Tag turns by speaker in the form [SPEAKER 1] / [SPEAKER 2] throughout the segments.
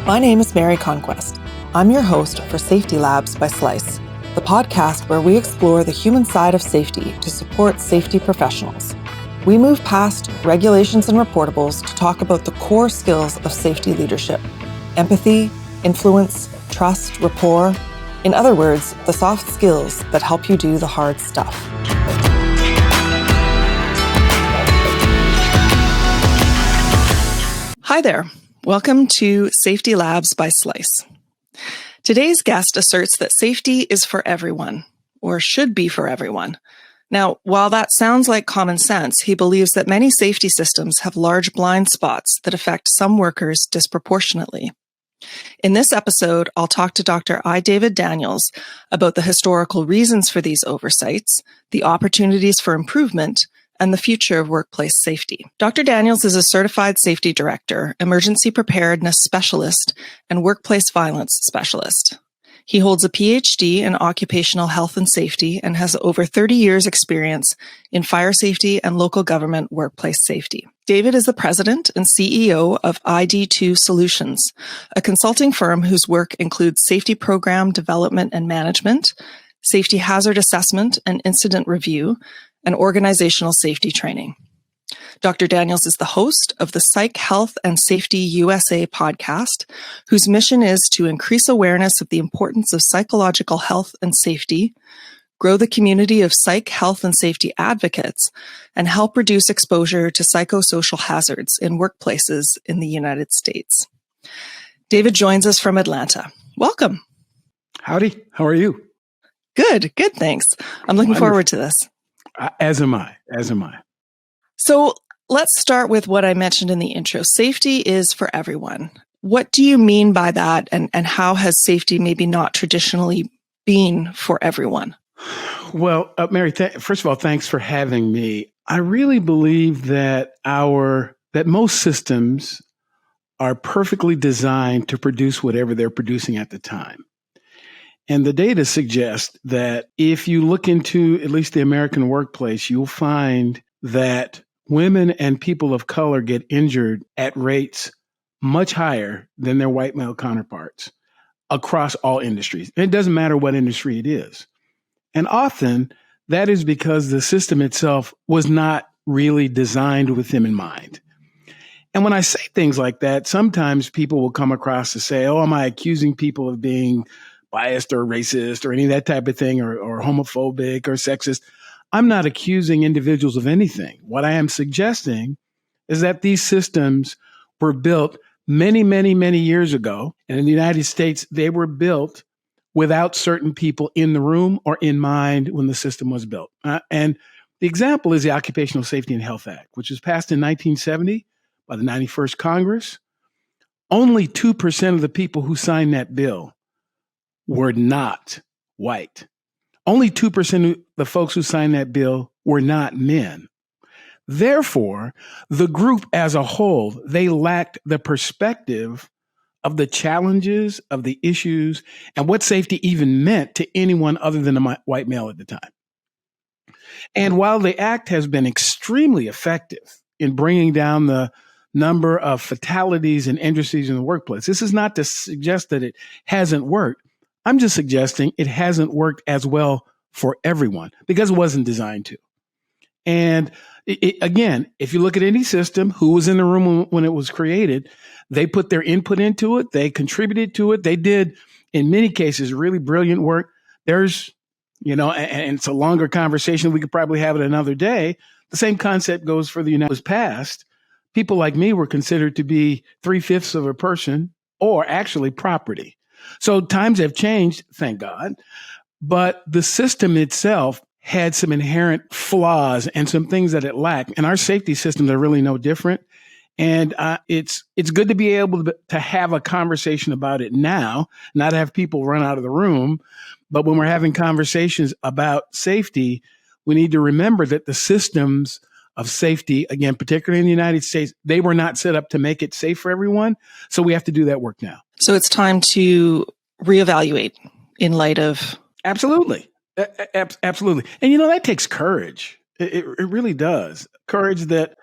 [SPEAKER 1] My name is Mary Conquest. I'm your host for Safety Labs by Slice, the podcast where we explore the human side of safety to support safety professionals. We move past regulations and reportables to talk about the core skills of safety leadership: empathy, influence, trust, rapport. In other words, the soft skills that help you do the hard stuff. Hi there. Welcome to Safety Labs by Slice. Today's guest asserts that safety is for everyone, or should be for everyone. Now, while that sounds like common sense, he believes that many safety systems have large blind spots that affect some workers disproportionately. In this episode, I'll talk to Dr. I. David Daniels about the historical reasons for these oversights, the opportunities for improvement, and the future of workplace safety. Dr. Daniels is a certified safety director, emergency preparedness specialist, and workplace violence specialist. He holds a Ph.D. in occupational health and safety and has over 30 years' experience in fire safety and local government workplace safety. David is the president and CEO of ID2 Solutions, a consulting firm whose work includes safety program development and management, safety hazard assessment and incident review, and organizational safety training. Dr. Daniels is the host of the Psych Health and Safety USA podcast, whose mission is to increase awareness of the importance of psychological health and safety, grow the community of psych health and safety advocates, and help reduce exposure to psychosocial hazards in workplaces in the United States. David joins us from Atlanta. Welcome.
[SPEAKER 2] Howdy. How are you?
[SPEAKER 1] Good, thanks. I'm looking forward to this.
[SPEAKER 2] As am I.
[SPEAKER 1] So let's start with what I mentioned in the intro. Safety is for everyone. What do you mean by that? And how has safety maybe not traditionally been for everyone?
[SPEAKER 2] Well, Mary, first of all, thanks for having me. I really believe that most systems are perfectly designed to produce whatever they're producing at the time. And the data suggests that if you look into at least the American workplace, you'll find that women and people of color get injured at rates much higher than their white male counterparts across all industries. It doesn't matter what industry it is. And often that is because the system itself was not really designed with them in mind. And when I say things like that, sometimes people will come across to say, oh, am I accusing people of being biased or racist or any of that type of thing, or homophobic or sexist? I'm not accusing individuals of anything. What I am suggesting is that these systems were built many, many, many years ago. And in the United States, they were built without certain people in the room or in mind when the system was built. And the example is the Occupational Safety and Health Act, which was passed in 1970 by the 91st Congress. Only 2% of the people who signed that bill were not white. Only 2% of the folks who signed that bill were not men. Therefore, the group as a whole, they lacked the perspective of the challenges, of the issues, and what safety even meant to anyone other than a white male at the time. And while the act has been extremely effective in bringing down the number of fatalities and injuries in the workplace, this is not to suggest that it hasn't worked. I'm just suggesting it hasn't worked as well for everyone because it wasn't designed to. And again, if you look at any system, who was in the room when it was created, they put their input into it. They contributed to it. They did, in many cases, really brilliant work. There's, and it's a longer conversation. We could probably have it another day. The same concept goes for the United States. Past. People like me were considered to be 3/5 of a person, or actually property. So times have changed, thank God, but the system itself had some inherent flaws and some things that it lacked. And our safety systems are really no different. And it's good to be able to have a conversation about it now, not have people run out of the room. But when we're having conversations about safety, we need to remember that the systems of safety, again, particularly in the United States, they were not set up to make it safe for everyone. So we have to do that work now.
[SPEAKER 1] So it's time to reevaluate in light of...
[SPEAKER 2] Absolutely. Absolutely. And, that takes courage. It really does. Courage that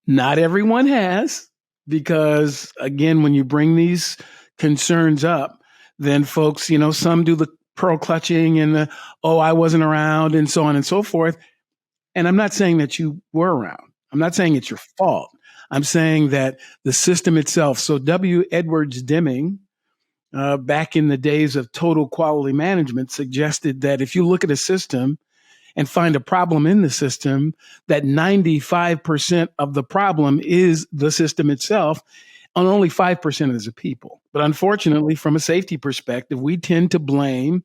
[SPEAKER 2] not everyone has. because again, when you bring these concerns up, then folks, some do the pearl clutching and the, oh, I wasn't around and so on and so forth. And I'm not saying that you were around. I'm not saying it's your fault. I'm saying that the system itself. So W. Edwards Deming, back in the days of total quality management, suggested that if you look at a system and find a problem in the system, that 95% of the problem is the system itself, and only 5% is the people. But unfortunately, from a safety perspective, we tend to blame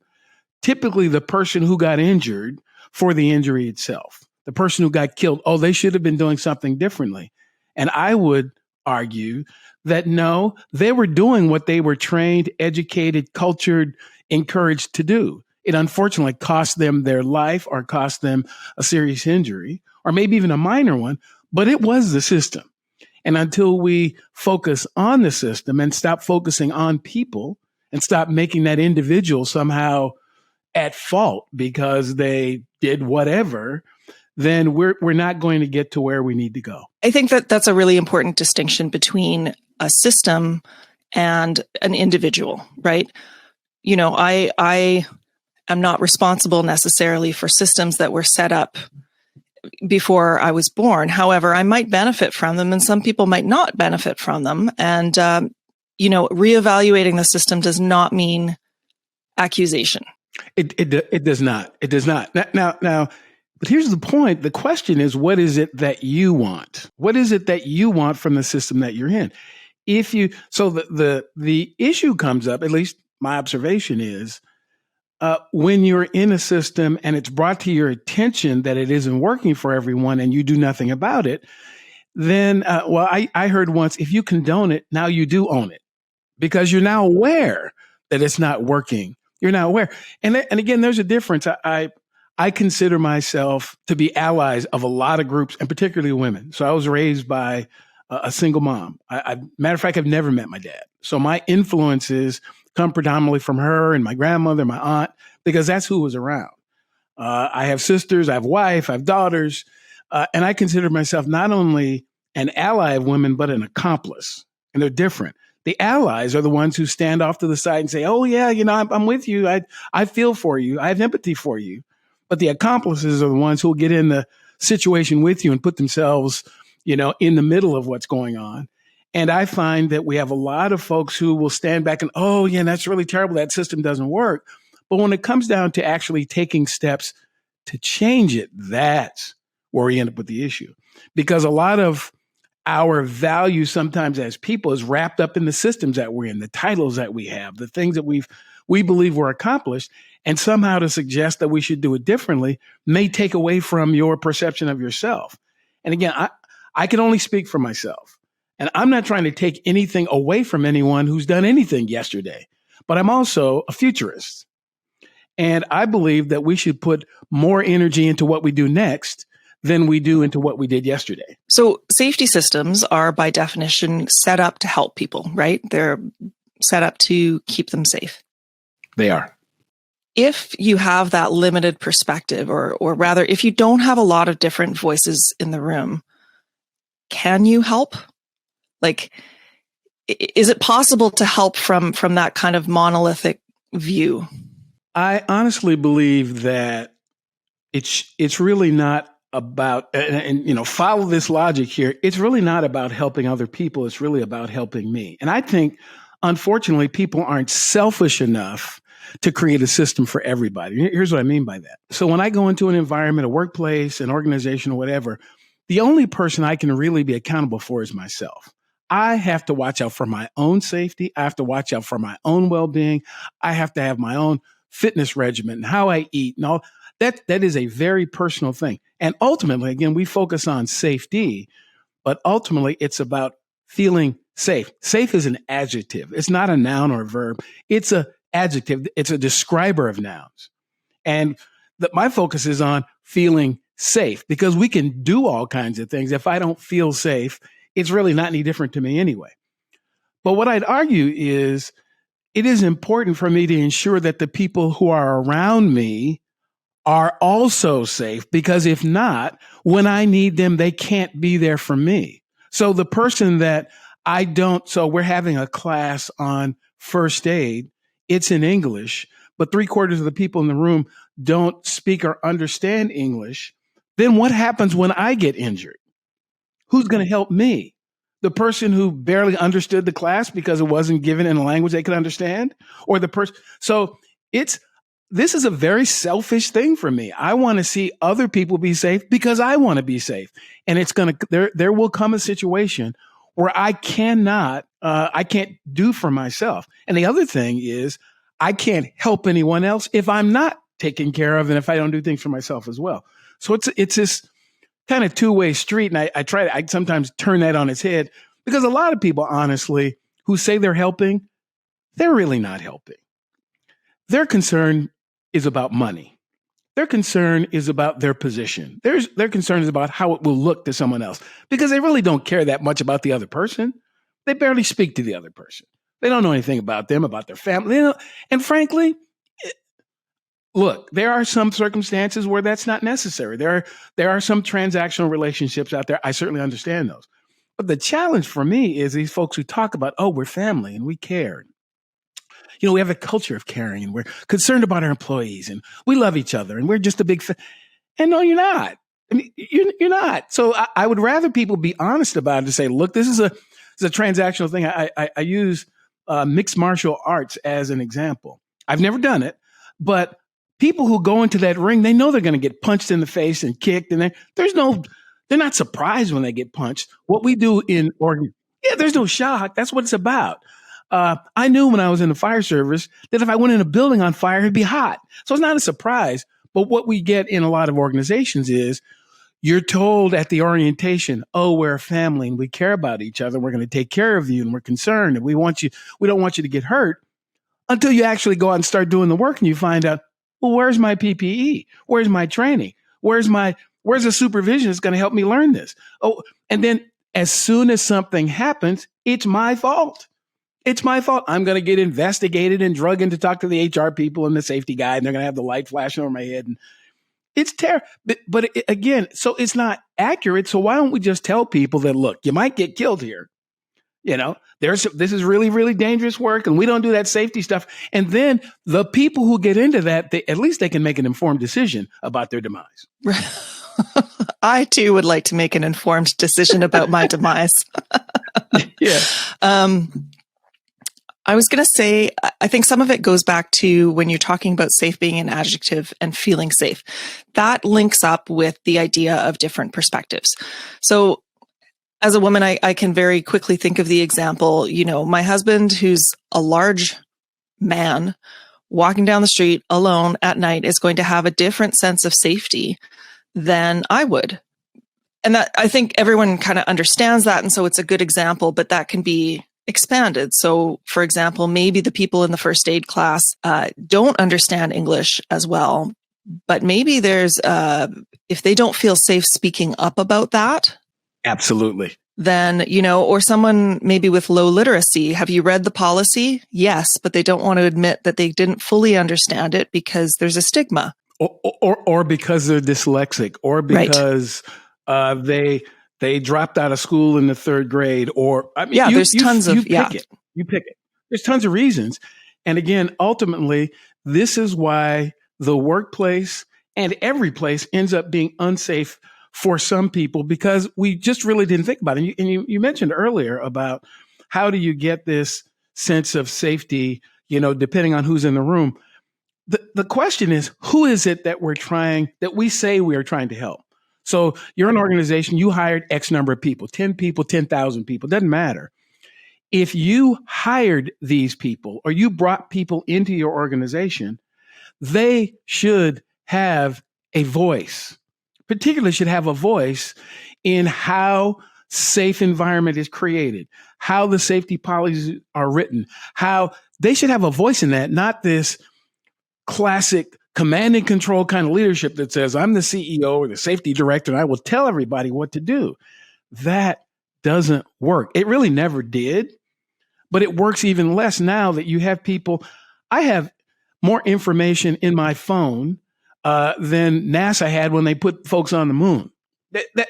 [SPEAKER 2] typically the person who got injured for the injury itself. The person who got killed, oh, they should have been doing something differently. And I would argue that no, they were doing what they were trained, educated, cultured, encouraged to do. It unfortunately cost them their life or cost them a serious injury or maybe even a minor one, but it was the system. And until we focus on the system and stop focusing on people and stop making that individual somehow at fault because they did whatever, then we're not going to get to where we need to go.
[SPEAKER 1] I think that that's a really important distinction between a system and an individual, right? I am not responsible necessarily for systems that were set up before I was born. However, I might benefit from them and some people might not benefit from them. And, reevaluating the system does not mean accusation.
[SPEAKER 2] It does not. It does not. Now, but here's the point. The question is, what is it that you want? What is it that you want from the system that you're in? So the issue comes up, at least my observation is, when you're in a system and it's brought to your attention that it isn't working for everyone and you do nothing about it, then, I heard once, if you condone it, now you do own it because you're now aware that it's not working. You're now aware. And again, there's a difference. I consider myself to be allies of a lot of groups and particularly women. So I was raised by a single mom. Matter of fact, I've never met my dad. So my influences come predominantly from her and my grandmother, my aunt, because that's who was around. I have sisters, I have a wife, I have daughters, and I consider myself not only an ally of women, but an accomplice. And they're different. The allies are the ones who stand off to the side and say, oh, yeah, I'm with you. I feel for you. I have empathy for you. But the accomplices are the ones who will get in the situation with you and put themselves, in the middle of what's going on. And I find that we have a lot of folks who will stand back and, oh, yeah, that's really terrible. That system doesn't work. But when it comes down to actually taking steps to change it, that's where we end up with the issue. Because a lot of our value sometimes as people is wrapped up in the systems that we're in, the titles that we have, the things that we believe were accomplished. And somehow to suggest that we should do it differently may take away from your perception of yourself. And again, I can only speak for myself. And I'm not trying to take anything away from anyone who's done anything yesterday, but I'm also a futurist. And I believe that we should put more energy into what we do next than we do into what we did yesterday.
[SPEAKER 1] So safety systems are by definition set up to help people, right? They're set up to keep them safe.
[SPEAKER 2] They are.
[SPEAKER 1] If you have that limited perspective, or rather, if you don't have a lot of different voices in the room, can you help? Like, is it possible to help from that kind of monolithic view?
[SPEAKER 2] I honestly believe that it's really not about, and follow this logic here. It's really not about helping other people. It's really about helping me. And I think, unfortunately, people aren't selfish enough to create a system for everybody. Here's what I mean by that. So when I go into an environment, a workplace, an organization, or whatever, the only person I can really be accountable for is myself. I have to watch out for my own safety. I have to watch out for my own well-being. I have to have my own fitness regimen and how I eat and all. That is a very personal thing. And ultimately, again, we focus on safety, but ultimately it's about feeling safe. Safe is an adjective. It's not a noun or a verb. It's a adjective. It's a describer of nouns. And my focus is on feeling safe because we can do all kinds of things. If I don't feel safe, it's really not any different to me anyway. But what I'd argue is it is important for me to ensure that the people who are around me are also safe, because if not, when I need them, they can't be there for me. So the person that I don't. So we're having a class on first aid. It's in English, but 3/4 of the people in the room don't speak or understand English. Then what happens when I get injured? Who's going to help me? The person who barely understood the class because it wasn't given in a language they could understand, or the person. So it's this is a very selfish thing for me. I want to see other people be safe because I want to be safe, and it's going to there will come a situation where I can't do for myself. And the other thing is I can't help anyone else if I'm not taken care of and if I don't do things for myself as well. So it's this kind of two-way street. And I sometimes turn that on its head because a lot of people, honestly, who say they're helping, they're really not helping. Their concern is about money. Their concern is about their position. Their concern is about how it will look to someone else because they really don't care that much about the other person. They barely speak to the other person. They don't know anything about them, about their family. And frankly, look, there are some circumstances where that's not necessary. There are some transactional relationships out there. I certainly understand those. But the challenge for me is these folks who talk about, oh, we're family and we care. We have a culture of caring and we're concerned about our employees and we love each other and we're just a big and no, you're not. I mean, you're not. So I would rather people be honest about it and say, look, this is a transactional thing. I use mixed martial arts as an example. I've never done it, but people who go into that ring, they know they're going to get punched in the face and kicked, and they're not surprised when they get punched. What we do there's no shock. That's what it's about. I knew when I was in the fire service that if I went in a building on fire, it'd be hot. So it's not a surprise. But what we get in a lot of organizations is you're told at the orientation, oh, we're a family and we care about each other. We're going to take care of you and we're concerned and we don't want you to get hurt until you actually go out and start doing the work and you find out, well, where's my PPE? Where's my training? Where's the supervision that's going to help me learn this? Oh, and then as soon as something happens, it's my fault. It's my fault. I'm going to get investigated and drugged in to talk to the HR people and the safety guy, and they're going to have the light flashing over my head. And it's terrible. But again, so it's not accurate. So why don't we just tell people that, look, you might get killed here. This is really, really dangerous work, and we don't do that safety stuff. And then the people who get into that, at least they can make an informed decision about their demise.
[SPEAKER 1] I too would like to make an informed decision about my demise.
[SPEAKER 2] Yeah.
[SPEAKER 1] I was going to say, I think some of it goes back to when you're talking about safe being an adjective and feeling safe. That links up with the idea of different perspectives. So as a woman, I can very quickly think of the example, my husband, who's a large man, walking down the street alone at night is going to have a different sense of safety than I would. And that I think everyone kind of understands that. And so it's a good example, but that can be expanded. So, for example, maybe the people in the first aid class don't understand English as well, but maybe there's, if they don't feel safe speaking up about that.
[SPEAKER 2] Absolutely.
[SPEAKER 1] Then, or someone maybe with low literacy, have you read the policy? Yes, but they don't want to admit that they didn't fully understand it because there's a stigma.
[SPEAKER 2] Or because they're dyslexic, or because they dropped out of school in the third grade, or
[SPEAKER 1] there's tons of
[SPEAKER 2] You pick it. There's tons of reasons, and again, ultimately, this is why the workplace and every place ends up being unsafe for some people because we just really didn't think about it. And you mentioned earlier about how do you get this sense of safety, depending on who's in the room. The question is, who is it that we say we are trying to help? So you're an organization, you hired X number of people, 10 people, 10,000 people, doesn't matter. If you hired these people or you brought people into your organization, they should have a voice, particularly should have a voice in how safe environment is created, how the safety policies are written, how they should have a voice in that, not this classic command and control kind of leadership that says, I'm the CEO or the safety director and I will tell everybody what to do. That doesn't work. It really never did, but it works even less now that you have people. I have more information in my phone than NASA had when they put folks on the moon.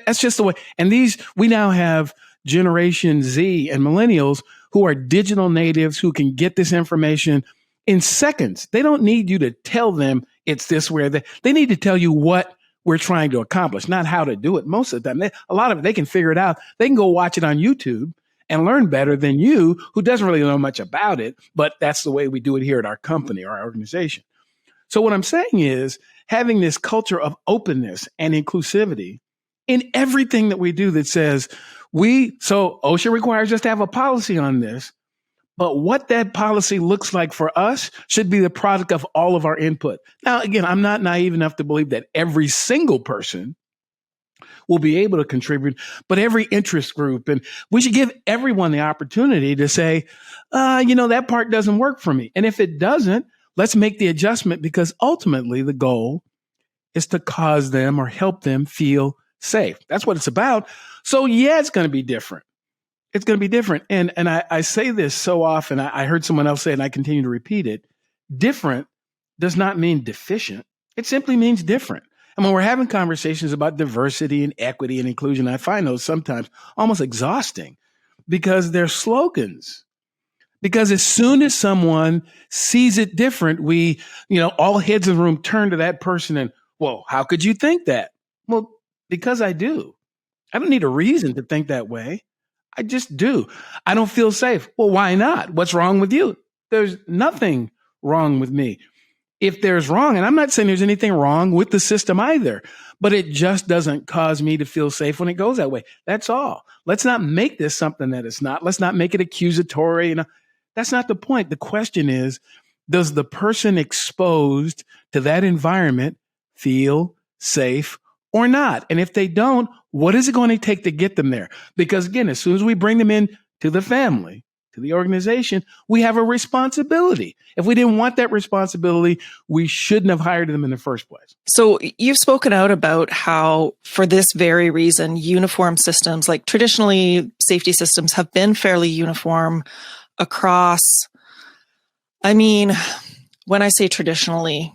[SPEAKER 2] That's just the way. And we now have Generation Z and millennials who are digital natives who can get this information in seconds. They don't need you to tell them it's this where they need to tell you what we're trying to accomplish, not how to do it. Most of the time, a lot of it, they can figure it out. They can go watch it on YouTube and learn better than you, who doesn't really know much about it, but that's the way we do it here at our company or our organization. So what I'm saying is having this culture of openness and inclusivity in everything that we do that says so OSHA requires us to have a policy on this, but what that policy looks like for us should be the product of all of our input. Now, again, I'm not naive enough to believe that every single person will be able to contribute, but every interest group, and we should give everyone the opportunity to say, that part doesn't work for me. And if it doesn't, let's make the adjustment, because ultimately the goal is to cause them or help them feel safe. That's what it's about. So yeah, it's going to be different. It's going to be different. And I say this so often, I heard someone else say it and I continue to repeat it. Different does not mean deficient. It simply means different. And when we're having conversations about diversity and equity and inclusion, I find those sometimes almost exhausting because they're slogans. Because as soon as someone sees it different, all heads in the room turn to that person and, well, how could you think that? Well, because I do. I don't need a reason to think that way. I just do. I don't feel safe. Well, why not? What's wrong with you? There's nothing wrong with me. If there's wrong, and I'm not saying there's anything wrong with the system either, but it just doesn't cause me to feel safe when it goes that way. That's all. Let's not make this something that it's not. Let's not make it accusatory. That's not the point. The question is, does the person exposed to that environment feel safe or not? And if they don't, what is it going to take to get them there? Because again, as soon as we bring them in to the family, to the organization, we have a responsibility. If we didn't want that responsibility, we shouldn't have hired them in the first place.
[SPEAKER 1] So you've spoken out about how, for this very reason, uniform systems, like traditionally safety systems, have been fairly uniform across, when I say traditionally,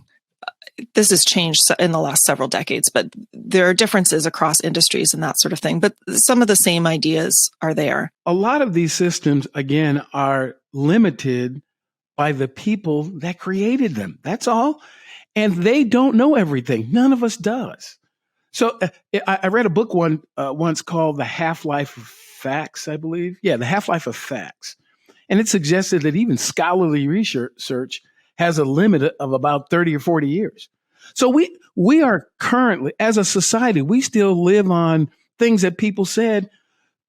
[SPEAKER 1] this has changed in the last several decades, but there are differences across industries and that sort of thing. But some of the same ideas are there.
[SPEAKER 2] A lot of these systems, again, are limited by the people that created them. That's all. And they don't know everything. None of us does. So I read a book once called The Half-Life of Facts, I believe. Yeah, The Half-Life of Facts. And it suggested that even scholarly research has a limit of about 30 or 40 years. So we are currently, as a society, we still live on things that people said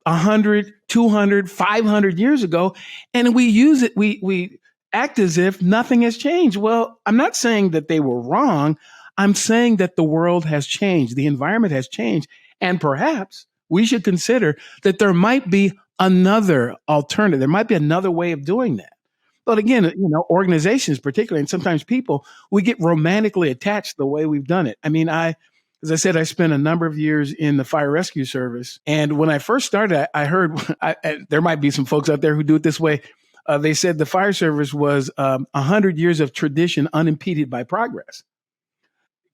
[SPEAKER 2] 100, 200, 500 years ago, and we use it, we act as if nothing has changed. Well, I'm not saying that they were wrong. I'm saying that the world has changed. The environment has changed. And perhaps we should consider that there might be another alternative. There might be another way of doing that. But again, organizations particularly, and sometimes people, we get romantically attached to the way we've done it. As I said, I spent a number of years in the fire rescue service. And when I first started, I heard there might be some folks out there who do it this way. They said the fire service was 100 years of tradition unimpeded by progress,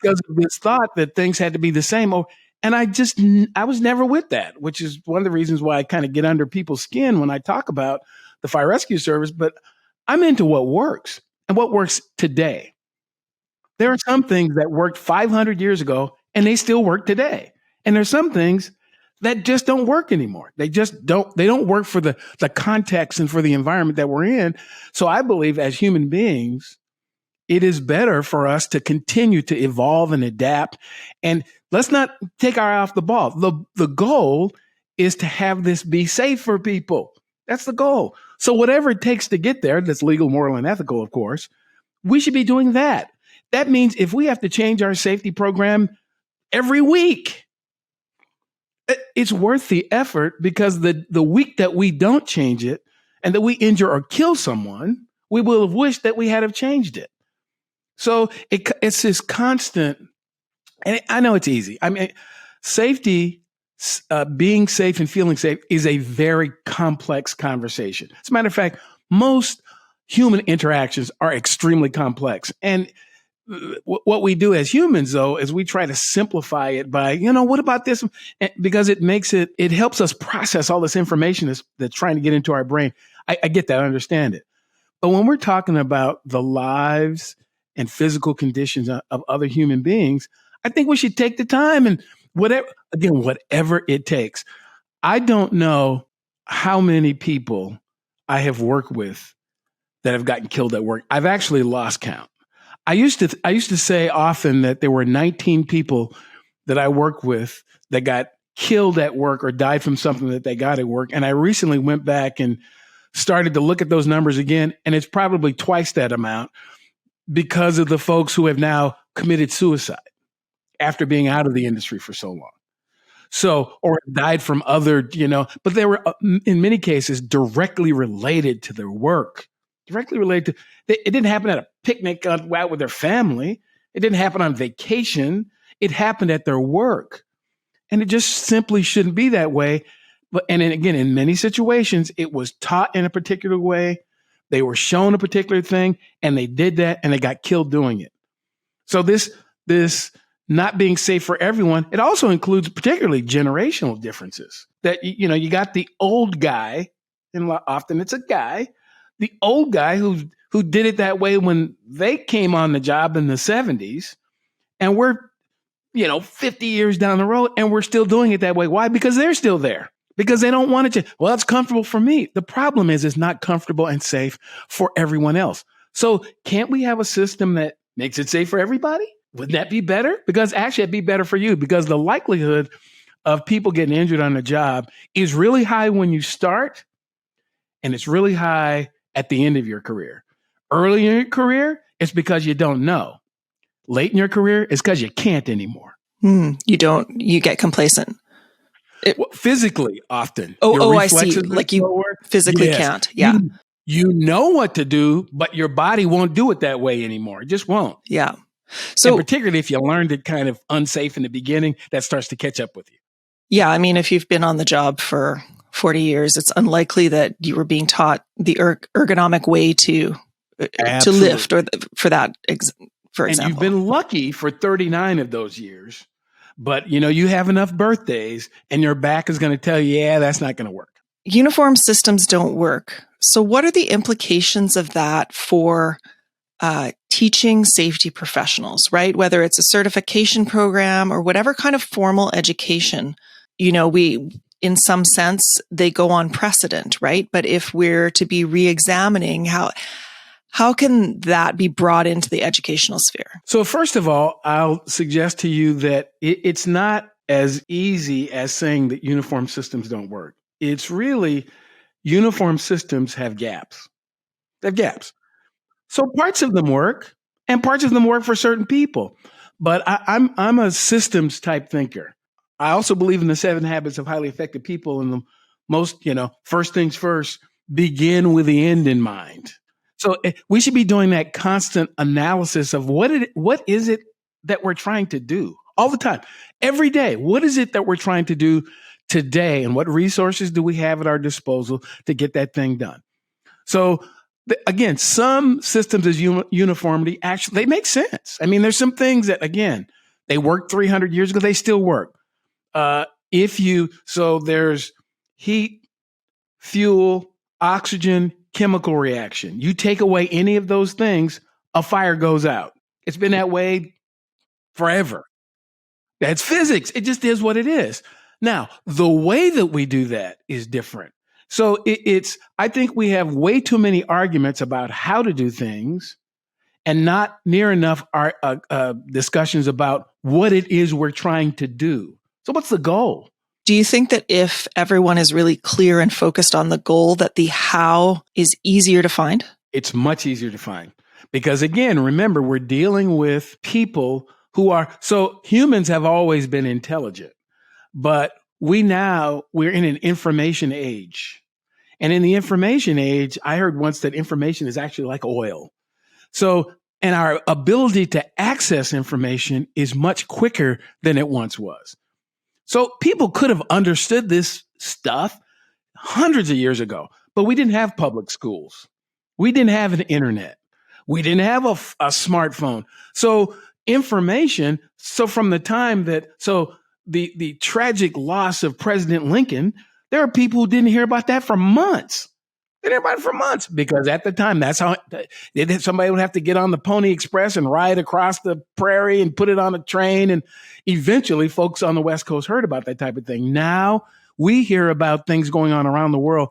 [SPEAKER 2] because of this thought that things had to be the same. And I was never with that, which is one of the reasons why I kind of get under people's skin when I talk about the fire rescue service. But I'm into what works and what works today. There are some things that worked 500 years ago and they still work today. And there's some things that just don't work anymore. They don't work for the context and for the environment that we're in. So I believe as human beings, it is better for us to continue to evolve and adapt. And let's not take our eye off the ball. The goal is to have this be safe for people. That's the goal. So whatever it takes to get there, that's legal, moral, and ethical, of course, we should be doing that. That means if we have to change our safety program every week, it's worth the effort, because the week that we don't change it and that we injure or kill someone, we will have wished that we had have changed it. So it's this constant, and I know it's easy. Safety, being safe and feeling safe is a very complex conversation. As a matter of fact, most human interactions are extremely complex. And what we do as humans, though, is we try to simplify it by, what about this? Because it helps us process all this information that's trying to get into our brain. I get that, I understand it. But when we're talking about the lives and physical conditions of other human beings, I think we should take the time and whatever it takes. I don't know how many people I have worked with that have gotten killed at work. I've actually lost count. I used to say often that there were 19 people that I worked with that got killed at work or died from something that they got at work. And I recently went back and started to look at those numbers again, and it's probably twice that amount because of the folks who have now committed suicide after being out of the industry for so long. So, or died from other, but they were in many cases directly related to their work, directly related to, it didn't happen at a picnic out with their family. It didn't happen on vacation. It happened at their work. And it just simply shouldn't be that way. But, and then again, in many situations, it was taught in a particular way. They were shown a particular thing and they did that and they got killed doing it. So this not being safe for everyone, it also includes particularly generational differences that, you got the old guy, and often it's a guy, the old guy who did it that way when they came on the job in the 70s, and we're, 50 years down the road and we're still doing it that way. Why? Because they're still there. Because they don't want it to. Well, it's comfortable for me. The problem is it's not comfortable and safe for everyone else. So can't we have a system that makes it safe for everybody? Wouldn't that be better? Because actually it'd be better for you, because the likelihood of people getting injured on the job is really high when you start, and it's really high at the end of your career. Early in your career, it's because you don't know. Late in your career, it's because you can't anymore.
[SPEAKER 1] You get complacent.
[SPEAKER 2] Physically, often.
[SPEAKER 1] I see. Like you physically can't. Yeah.
[SPEAKER 2] You know what to do, but your body won't do it that way anymore. It just won't.
[SPEAKER 1] Yeah. So,
[SPEAKER 2] and particularly if you learned it kind of unsafe in the beginning, that starts to catch up with you.
[SPEAKER 1] Yeah. I mean, if you've been on the job for 40 years, it's unlikely that you were being taught the ergonomic way to lift or for example.
[SPEAKER 2] And you've been lucky for 39 of those years, but you have enough birthdays and your back is going to tell you, yeah, that's not going to work.
[SPEAKER 1] Uniform systems don't work. So what are the implications of that for teaching safety professionals, right? Whether it's a certification program or whatever kind of formal education, in some sense, they go on precedent, right? But if we're to be re-examining, how can that be brought into the educational sphere?
[SPEAKER 2] So first of all, I'll suggest to you that it's not as easy as saying that uniform systems don't work. It's really uniform systems have gaps. They have gaps. So parts of them work and parts of them work for certain people. But I'm a systems type thinker. I also believe in the 7 habits of highly effective people, and the most, first things first, begin with the end in mind. So we should be doing that constant analysis of what is it that we're trying to do all the time, every day. What is it that we're trying to do today, and what resources do we have at our disposal to get that thing done? So again, some systems as uniformity, actually, they make sense. I mean, there's some things that, again, they worked 300 years ago, they still work. So there's heat, fuel, oxygen, chemical reaction. You take away any of those things, a fire goes out. It's been that way forever. That's physics. It just is what it is. Now, the way that we do that is different. So I think we have way too many arguments about how to do things and not near enough discussions about what it is we're trying to do. So what's the goal?
[SPEAKER 1] Do you think that if everyone is really clear and focused on the goal, that the how is easier to find?
[SPEAKER 2] It's much easier to find. Because again, remember, we're dealing with people so humans have always been intelligent, but we're in an information age. And in the information age, I heard once that information is actually like oil. So, and our ability to access information is much quicker than it once was. So people could have understood this stuff hundreds of years ago, but we didn't have public schools. We didn't have an internet. We didn't have a smartphone. So information, so from the time that, so the tragic loss of President Lincoln, there are people who didn't hear about that for months. They didn't hear about it for months because at the time, that's how somebody would have to get on the Pony Express and ride across the prairie and put it on a train. And eventually folks on the West Coast heard about that type of thing. Now we hear about things going on around the world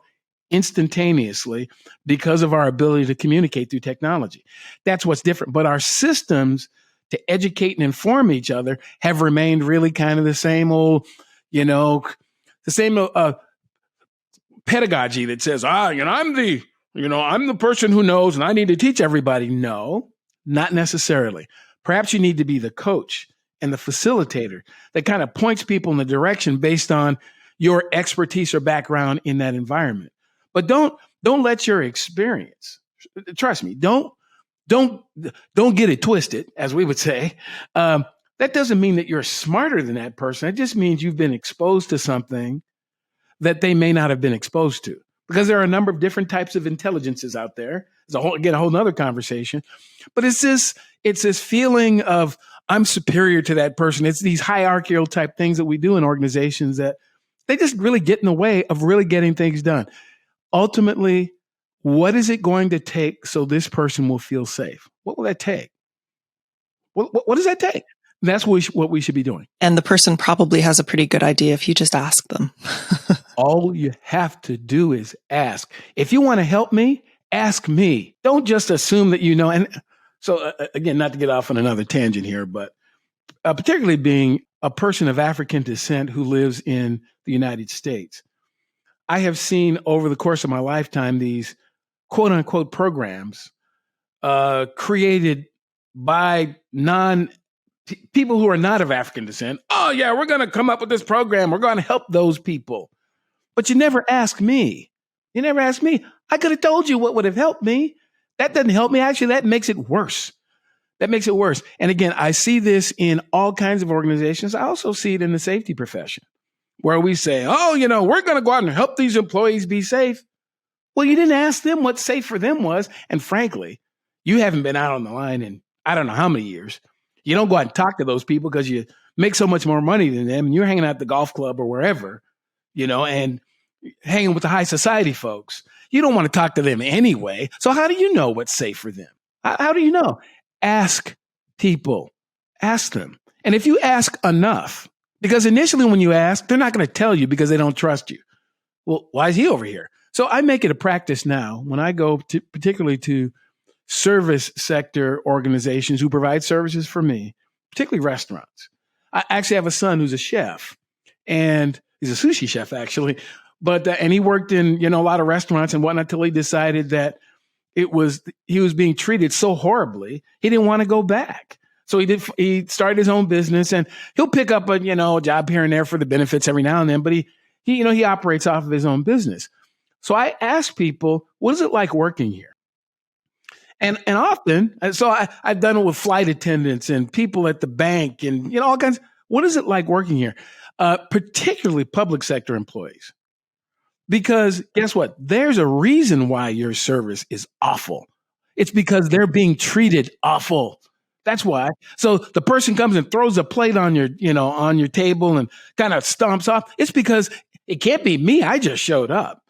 [SPEAKER 2] instantaneously because of our ability to communicate through technology. That's what's different. But our systems to educate and inform each other have remained really kind of the same old, the same pedagogy that says, I'm the person who knows and I need to teach everybody. No, not necessarily. Perhaps you need to be the coach and the facilitator that kind of points people in the direction based on your expertise or background in that environment. But don't let your experience, trust me, don't get it twisted, as we would say. That doesn't mean that you're smarter than that person. It just means you've been exposed to something that they may not have been exposed to, because there are a number of different types of intelligences out there. It's a whole nother conversation. But it's this feeling of I'm superior to that person. It's these hierarchical type things that we do in organizations that they just really get in the way of really getting things done. Ultimately, what is it going to take so this person will feel safe? What will that take? What does that take? That's what we should be doing.
[SPEAKER 1] And the person probably has a pretty good idea if you just ask them.
[SPEAKER 2] All you have to do is ask. If you want to help me, ask me. Don't just assume that you know. And so, again, not to get off on another tangent here, but particularly being a person of African descent who lives in the United States, I have seen over the course of my lifetime these quote unquote programs created by people who are not of African descent. Oh yeah, we're going to come up with this program. We're going to help those people. But you never ask me. You never ask me. I could have told you what would have helped me. That doesn't help me. Actually, that makes it worse. That makes it worse. And again, I see this in all kinds of organizations. I also see it in the safety profession, where we say, we're going to go out and help these employees be safe. Well, you didn't ask them what safe for them was. And frankly, you haven't been out on the line in I don't know how many years. You don't go out and talk to those people because you make so much more money than them and you're hanging out at the golf club or wherever, and hanging with the high society folks. You don't want to talk to them anyway. So how do you know what's safe for them? How do you know? Ask people. Ask them. And if you ask enough, because initially when you ask, they're not going to tell you because they don't trust you. Well, why is he over here? So I make it a practice now when I go to, particularly to service sector organizations who provide services for me, particularly restaurants. I actually have a son who's a chef, and he's a sushi chef actually, and he worked in a lot of restaurants and whatnot until he decided that he was being treated so horribly he didn't want to go back. So he started his own business, and he'll pick up a job here and there for the benefits every now and then, but he operates off of his own business. So I ask people, what is it like working here? And often, so I've done it with flight attendants and people at the bank and all kinds. What is it like working here? Particularly public sector employees. Because guess what? There's a reason why your service is awful. It's because they're being treated awful. That's why. So the person comes and throws a plate on your table and kind of stomps off. It's because it can't be me. I just showed up.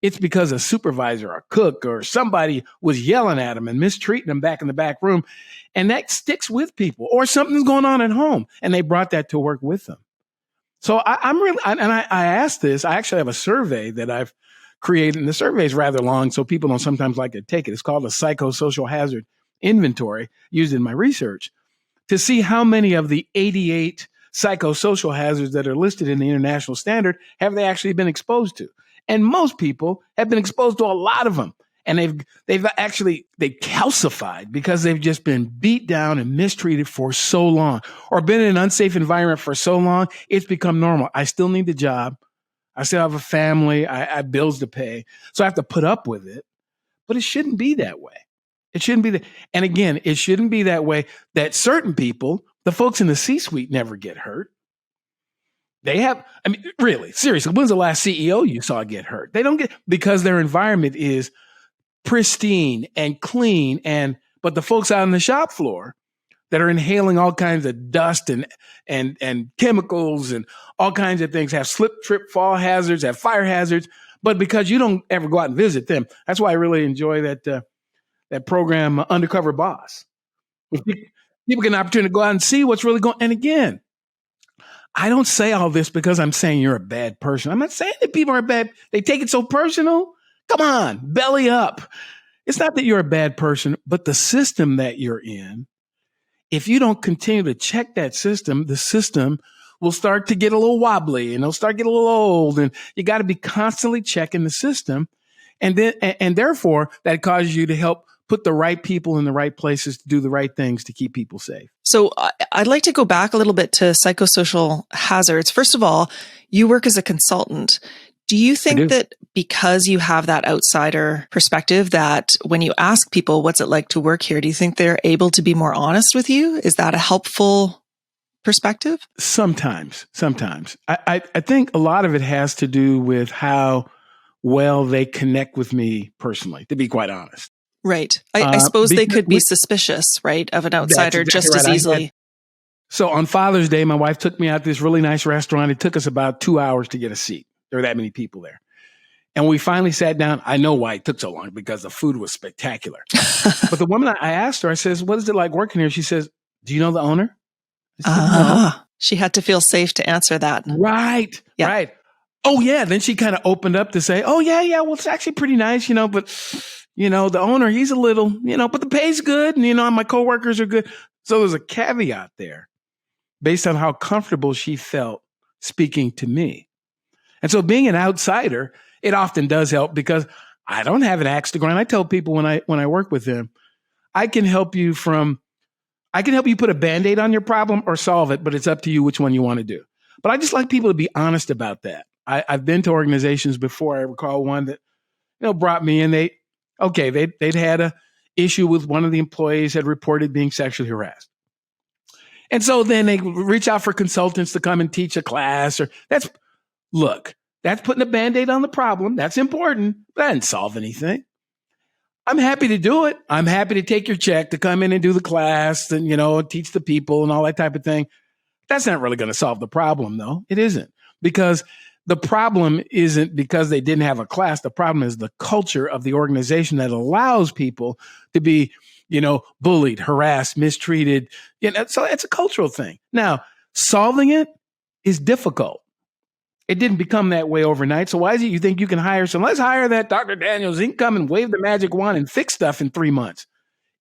[SPEAKER 2] It's because a supervisor or cook or somebody was yelling at them and mistreating them back in the back room. And that sticks with people, or something's going on at home and they brought that to work with them. So I asked this. I actually have a survey that I've created, and the survey is rather long, so people don't sometimes like to take it. It's called a Psychosocial Hazard Inventory, used in my research, to see how many of the 88 psychosocial hazards that are listed in the international standard have they actually been exposed to. And most people have been exposed to a lot of them. And they've calcified because they've just been beat down and mistreated for so long, or been in an unsafe environment for so long, it's become normal. I still need the job. I still have a family. I have bills to pay. So I have to put up with it. But it shouldn't be that way. It shouldn't be that. And again, it shouldn't be that way that certain people, the folks in the C-suite, never get hurt. Really, seriously, when's the last CEO you saw get hurt? They don't get, because their environment is pristine and clean, But the folks out on the shop floor that are inhaling all kinds of dust and chemicals and all kinds of things have slip, trip, fall hazards, have fire hazards. But because you don't ever go out and visit them, that's why I really enjoy that program, Undercover Boss. People get an opportunity to go out and see what's really going. And again, I don't say all this because I'm saying you're a bad person. I'm not saying that people are bad. They take it so personal. Come on, belly up. It's not that you're a bad person, but the system that you're in, if you don't continue to check that system, the system will start to get a little wobbly and it'll start getting a little old. And you got to be constantly checking the system. And therefore, that causes you to help put the right people in the right places to do the right things to keep people safe.
[SPEAKER 1] So I'd like to go back a little bit to psychosocial hazards. First of all, you work as a consultant. Do you think that because you have that outsider perspective, that when you ask people what's it like to work here, do you think they're able to be more honest with you? Is that a helpful perspective?
[SPEAKER 2] Sometimes. I think a lot of it has to do with how well they connect with me personally, to be quite honest.
[SPEAKER 1] Right. I suppose they could be suspicious, right, of an outsider just as easily.
[SPEAKER 2] So on Father's Day, my wife took me out to this really nice restaurant. It took us about 2 hours to get a seat. There were that many people there. And we finally sat down. I know why it took so long, because the food was spectacular. But the woman, I asked her, I says, what is it like working here? She says, do you know the owner? I said, no.
[SPEAKER 1] She had to feel safe to answer that.
[SPEAKER 2] Right. Yeah. Right. Oh, yeah. Then she kind of opened up to say, oh, yeah. Well, it's actually pretty nice, but, the owner, he's a little, but the pay's good. And, my coworkers are good. So there's a caveat there based on how comfortable she felt speaking to me. And so being an outsider, it often does help because I don't have an axe to grind. I tell people when I work with them, I can help you put a bandaid on your problem or solve it, but it's up to you which one you want to do. But I just like people to be honest about that. I've been to organizations before. I recall one that, brought me in. They'd had a issue with one of the employees had reported being sexually harassed. And so then they reach out for consultants to come and teach a class that's putting a Band-Aid on the problem. That's important, but that didn't solve anything. I'm happy to do it. I'm happy to take your check to come in and do the class and, teach the people and all that type of thing. That's not really going to solve the problem, though. It isn't, because the problem isn't because they didn't have a class. The problem is the culture of the organization that allows people to be, bullied, harassed, mistreated. So it's a cultural thing. Now, solving it is difficult. It didn't become that way overnight. So why is it you think you can hire someone? Let's hire that Dr. Daniels. He can come and wave the magic wand and fix stuff in 3 months.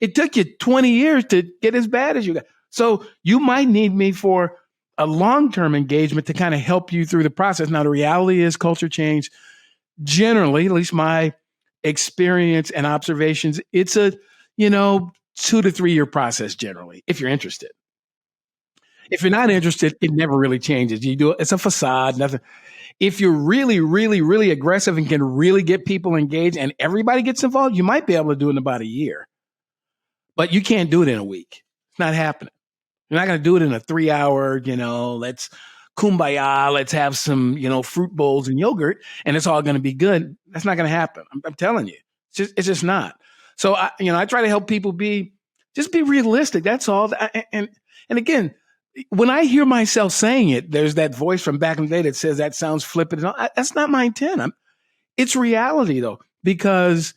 [SPEAKER 2] It took you 20 years to get as bad as you got. So you might need me for a long-term engagement to kind of help you through the process. Now, the reality is culture change, generally, at least my experience and observations, it's a, 2 to 3 year process generally, if you're interested. If you're not interested, it never really changes. It's a facade, nothing. If you're really, really, really aggressive and can really get people engaged and everybody gets involved, you might be able to do it in about a year. But you can't do it in a week. It's not happening. You're not going to do it in a 3 hour, let's kumbaya, let's have some, fruit bowls and yogurt, and it's all going to be good. That's not going to happen. I'm telling you. It's just not. So, I try to help people be realistic. That's all. And again, when I hear myself saying it, there's that voice from back in the day that says that sounds flippant. That's not my intent. It's reality, though, because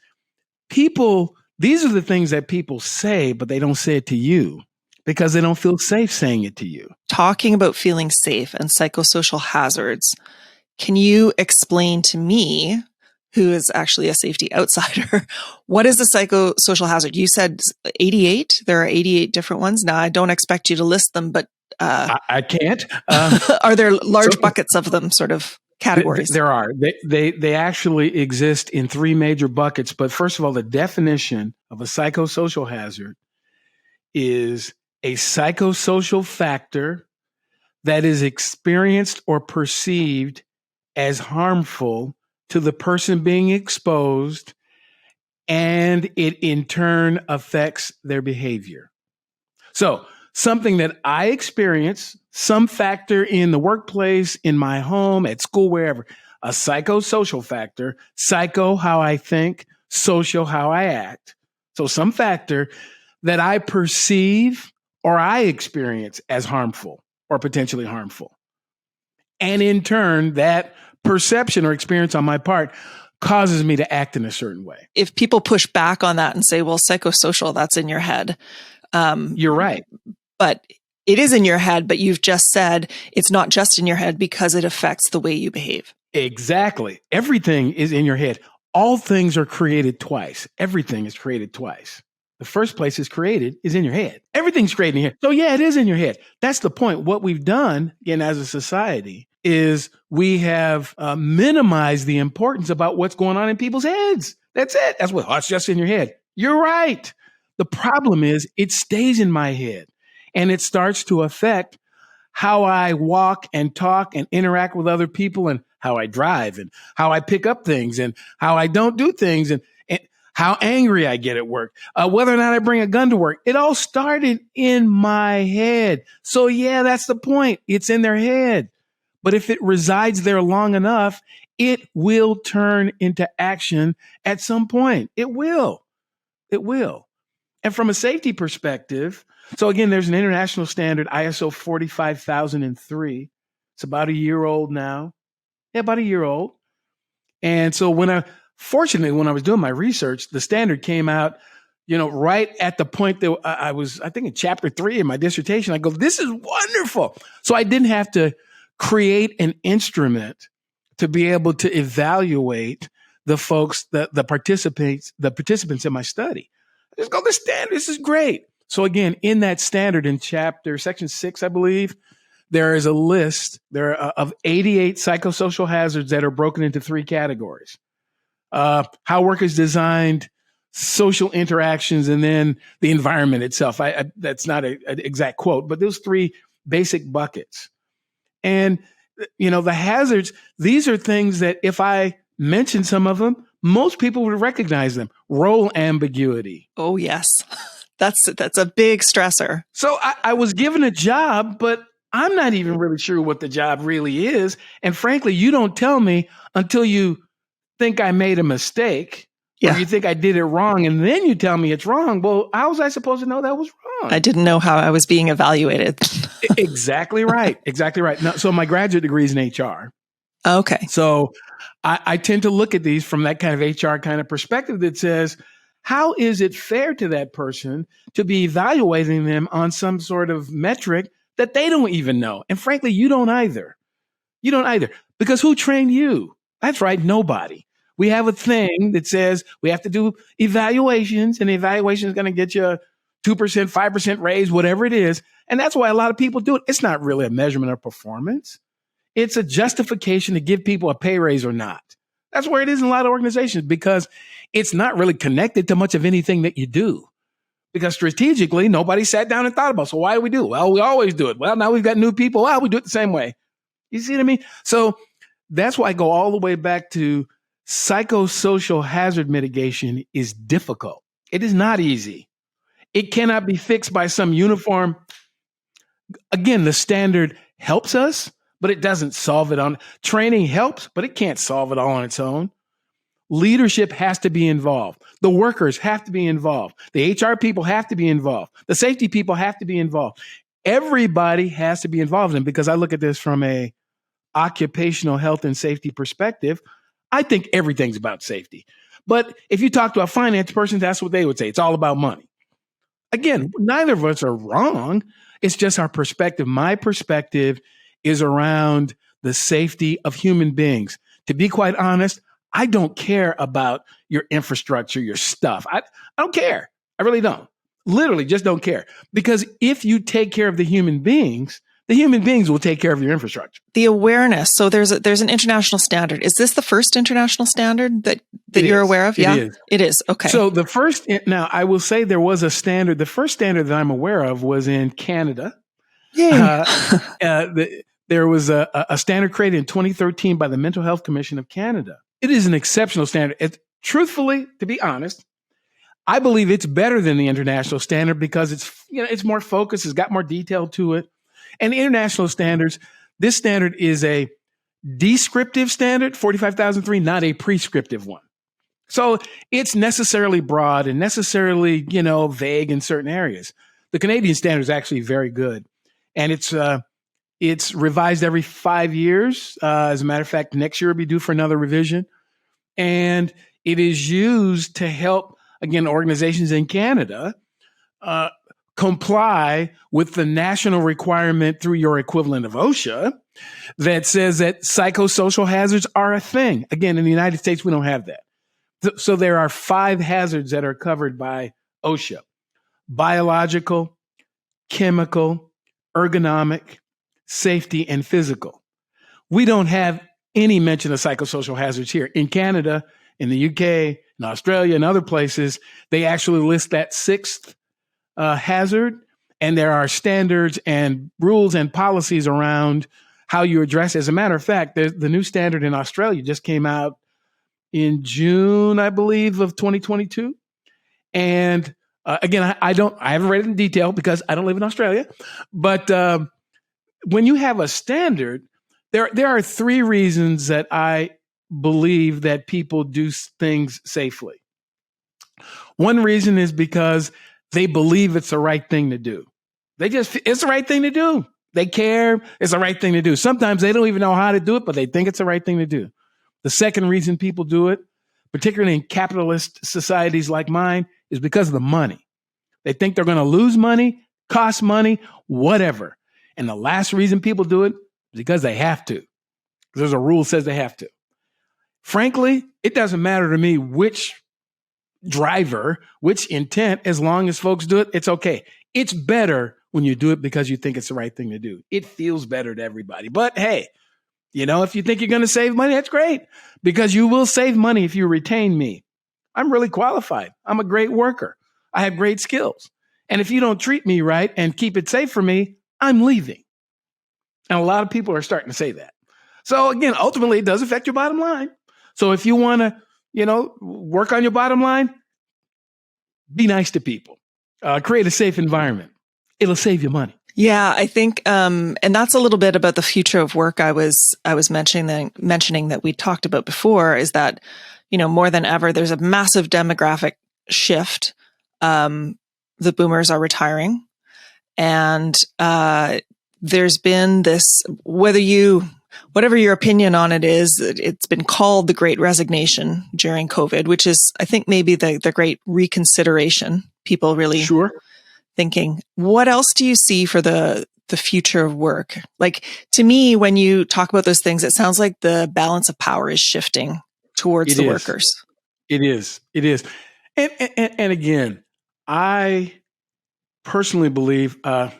[SPEAKER 2] these are the things that people say, but they don't say it to you because they don't feel safe saying it to you.
[SPEAKER 1] Talking about feeling safe and psychosocial hazards, can you explain to me, who is actually a safety outsider, what is a psychosocial hazard? You said 88. There are 88 different ones. Now, I don't expect you to list them, but
[SPEAKER 2] I can't.
[SPEAKER 1] Are there large buckets of them, sort of categories?
[SPEAKER 2] There are. They actually exist in 3 major buckets. But first of all, the definition of a psychosocial hazard is a psychosocial factor that is experienced or perceived as harmful to the person being exposed, and it in turn affects their behavior. So something that I experience, some factor in the workplace, in my home, at school, wherever, a psychosocial factor, psycho, how I think, social, how I act. So some factor that I perceive or I experience as harmful or potentially harmful. And in turn, that perception or experience on my part causes me to act in a certain way.
[SPEAKER 1] If people push back on that and say, well, psychosocial, that's in your head.
[SPEAKER 2] You're right.
[SPEAKER 1] But it is in your head, but you've just said it's not just in your head because it affects the way you behave.
[SPEAKER 2] Exactly. Everything is in your head. All things are created twice. Everything is created twice. The first place it's created is in your head. Everything's created in your head. So yeah, it is in your head. That's the point. What we've done, again, as a society, is we have minimized the importance about what's going on in people's heads. That's it. That's what, it's just in your head. You're right. The problem is it stays in my head and it starts to affect how I walk and talk and interact with other people and how I drive and how I pick up things and how I don't do things and how angry I get at work, whether or not I bring a gun to work. It all started in my head. So yeah, that's the point. It's in their head. But if it resides there long enough, it will turn into action at some point. It will. It will. And from a safety perspective, so again, there's an international standard, ISO 45003. It's about a year old now. Yeah, about a year old. And so fortunately, when I was doing my research, the standard came out, right at the point that I was, I think in chapter 3 in my dissertation, I go, this is wonderful. So I didn't have to create an instrument to be able to evaluate the folks, the participants in my study. I just go, this standard, this is great. So again, in that standard in section 6, I believe, there is a list of 88 psychosocial hazards that are broken into 3 categories. How work is designed, social interactions, and then the environment itself. That's not an exact quote, but those 3 basic buckets. And, the hazards, these are things that if I mention some of them, most people would recognize them. Role ambiguity.
[SPEAKER 1] Oh, yes. That's a big stressor.
[SPEAKER 2] So I was given a job, but I'm not even really sure what the job really is. And frankly, you don't tell me until you think I made a mistake or you think I did it wrong. And then you tell me it's wrong. Well, how was I supposed to know that was wrong?
[SPEAKER 1] I didn't know how I was being evaluated.
[SPEAKER 2] Exactly right. Exactly right. Now, so my graduate degree is in HR.
[SPEAKER 1] Okay.
[SPEAKER 2] So I tend to look at these from that kind of HR kind of perspective that says, how is it fair to that person to be evaluating them on some sort of metric that they don't even know? And frankly, you don't either. You don't either. Because who trained you? That's right, nobody. We have a thing that says we have to do evaluations, and the evaluation is going to get you a 2%, 5% raise, whatever it is. And that's why a lot of people do it. It's not really a measurement of performance. It's a justification to give people a pay raise or not. That's where it is in a lot of organizations, because it's not really connected to much of anything that you do. Because strategically, nobody sat down and thought about, so why do we do it? Well, we always do it. Well, now we've got new people. Well, we do it the same way. You see what I mean? So that's why I go all the way back to psychosocial hazard mitigation is difficult. It is not easy. It cannot be fixed by some uniform. Again, the standard helps us, but it doesn't solve it on. Training helps, but it can't solve it all on its own. Leadership has to be involved. The workers have to be involved. The HR people have to be involved. The safety people have to be involved. Everybody has to be involved. And because I look at this from a occupational health and safety perspective, I think everything's about safety. But if you talk to a finance person, that's what they would say. It's all about money. Again, neither of us are wrong. It's just our perspective. My perspective is around the safety of human beings. To be quite honest, I don't care about your infrastructure, your stuff. I don't care. I really don't. Literally just don't care. Because if you take care of the human beings will take care of your infrastructure.
[SPEAKER 1] The awareness. So there's an international standard. Is this the first international standard that you're aware of? Yeah, it is. Okay.
[SPEAKER 2] So now I will say there was a standard. The first standard that I'm aware of was in Canada.
[SPEAKER 1] Yay.
[SPEAKER 2] There was a standard created in 2013 by the Mental Health Commission of Canada. It is an exceptional standard. Truthfully, to be honest, I believe it's better than the international standard because it's more focused. It's got more detail to it. And the international standards, this standard is a descriptive standard, 45,003, not a prescriptive one. So it's necessarily broad and necessarily, vague in certain areas. The Canadian standard is actually very good, and it's revised every 5 years. As a matter of fact, next year will be due for another revision, and it is used to help, again, organizations in Canada uh, comply with the national requirement through your equivalent of OSHA that says that psychosocial hazards are a thing. Again, in the United States, we don't have that. So there are 5 hazards that are covered by OSHA: biological, chemical, ergonomic, safety, and physical. We don't have any mention of psychosocial hazards here. In Canada, in the UK, in Australia, and other places, they actually list that 6th hazard, and there are standards and rules and policies around how you address it. As a matter of fact, the new standard in Australia just came out in June, I believe, of 2022. And again, I haven't read it in detail because I don't live in Australia. But when you have a standard, there are 3 reasons that I believe that people do things safely. One reason is because they believe it's the right thing to do. It's the right thing to do. They care. It's the right thing to do. Sometimes they don't even know how to do it, but they think it's the right thing to do. The second reason people do it, particularly in capitalist societies like mine, is because of the money. They think they're going to lose money, cost money, whatever. And the last reason people do it is because they have to. There's a rule that says they have to. Frankly, it doesn't matter to me which driver, which intent, as long as folks do it, it's okay. It's better when you do it because you think it's the right thing to do. It feels better to everybody. But hey, if you think you're going to save money, that's great, because you will save money if you retain me. I'm really qualified. I'm a great worker. I have great skills. And if you don't treat me right and keep it safe for me, I'm leaving. And a lot of people are starting to say that. So again, ultimately, it does affect your bottom line. So if you want to, work on your bottom line, be nice to people. Create a safe environment. It'll save you money.
[SPEAKER 1] Yeah, I think, and that's a little bit about the future of work. I was mentioning that we talked about before, is that, more than ever, there's a massive demographic shift. The boomers are retiring, and there's been this, whatever your opinion on it is, it's been called the Great Resignation during COVID, which is, I think, maybe the great reconsideration. People really thinking, what else do you see for the future of work? Like, to me, when you talk about those things, it sounds like the balance of power is shifting towards the workers.
[SPEAKER 2] It is. And again, I personally believe, I'm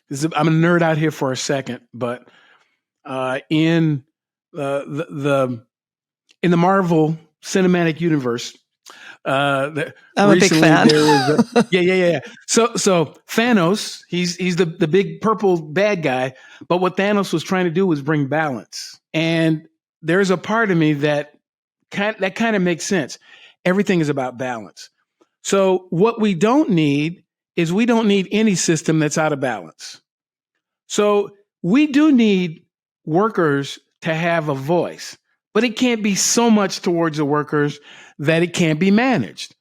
[SPEAKER 2] a nerd out here for a second, but in the Marvel Cinematic Universe,
[SPEAKER 1] I'm a big fan.
[SPEAKER 2] There was yeah. So Thanos, he's the big purple bad guy, but what Thanos was trying to do was bring balance. And there's a part of me that kind of makes sense. Everything is about balance. So what we don't need is any system that's out of balance. So we do need workers to have a voice, but it can't be so much towards the workers that it can't be managed.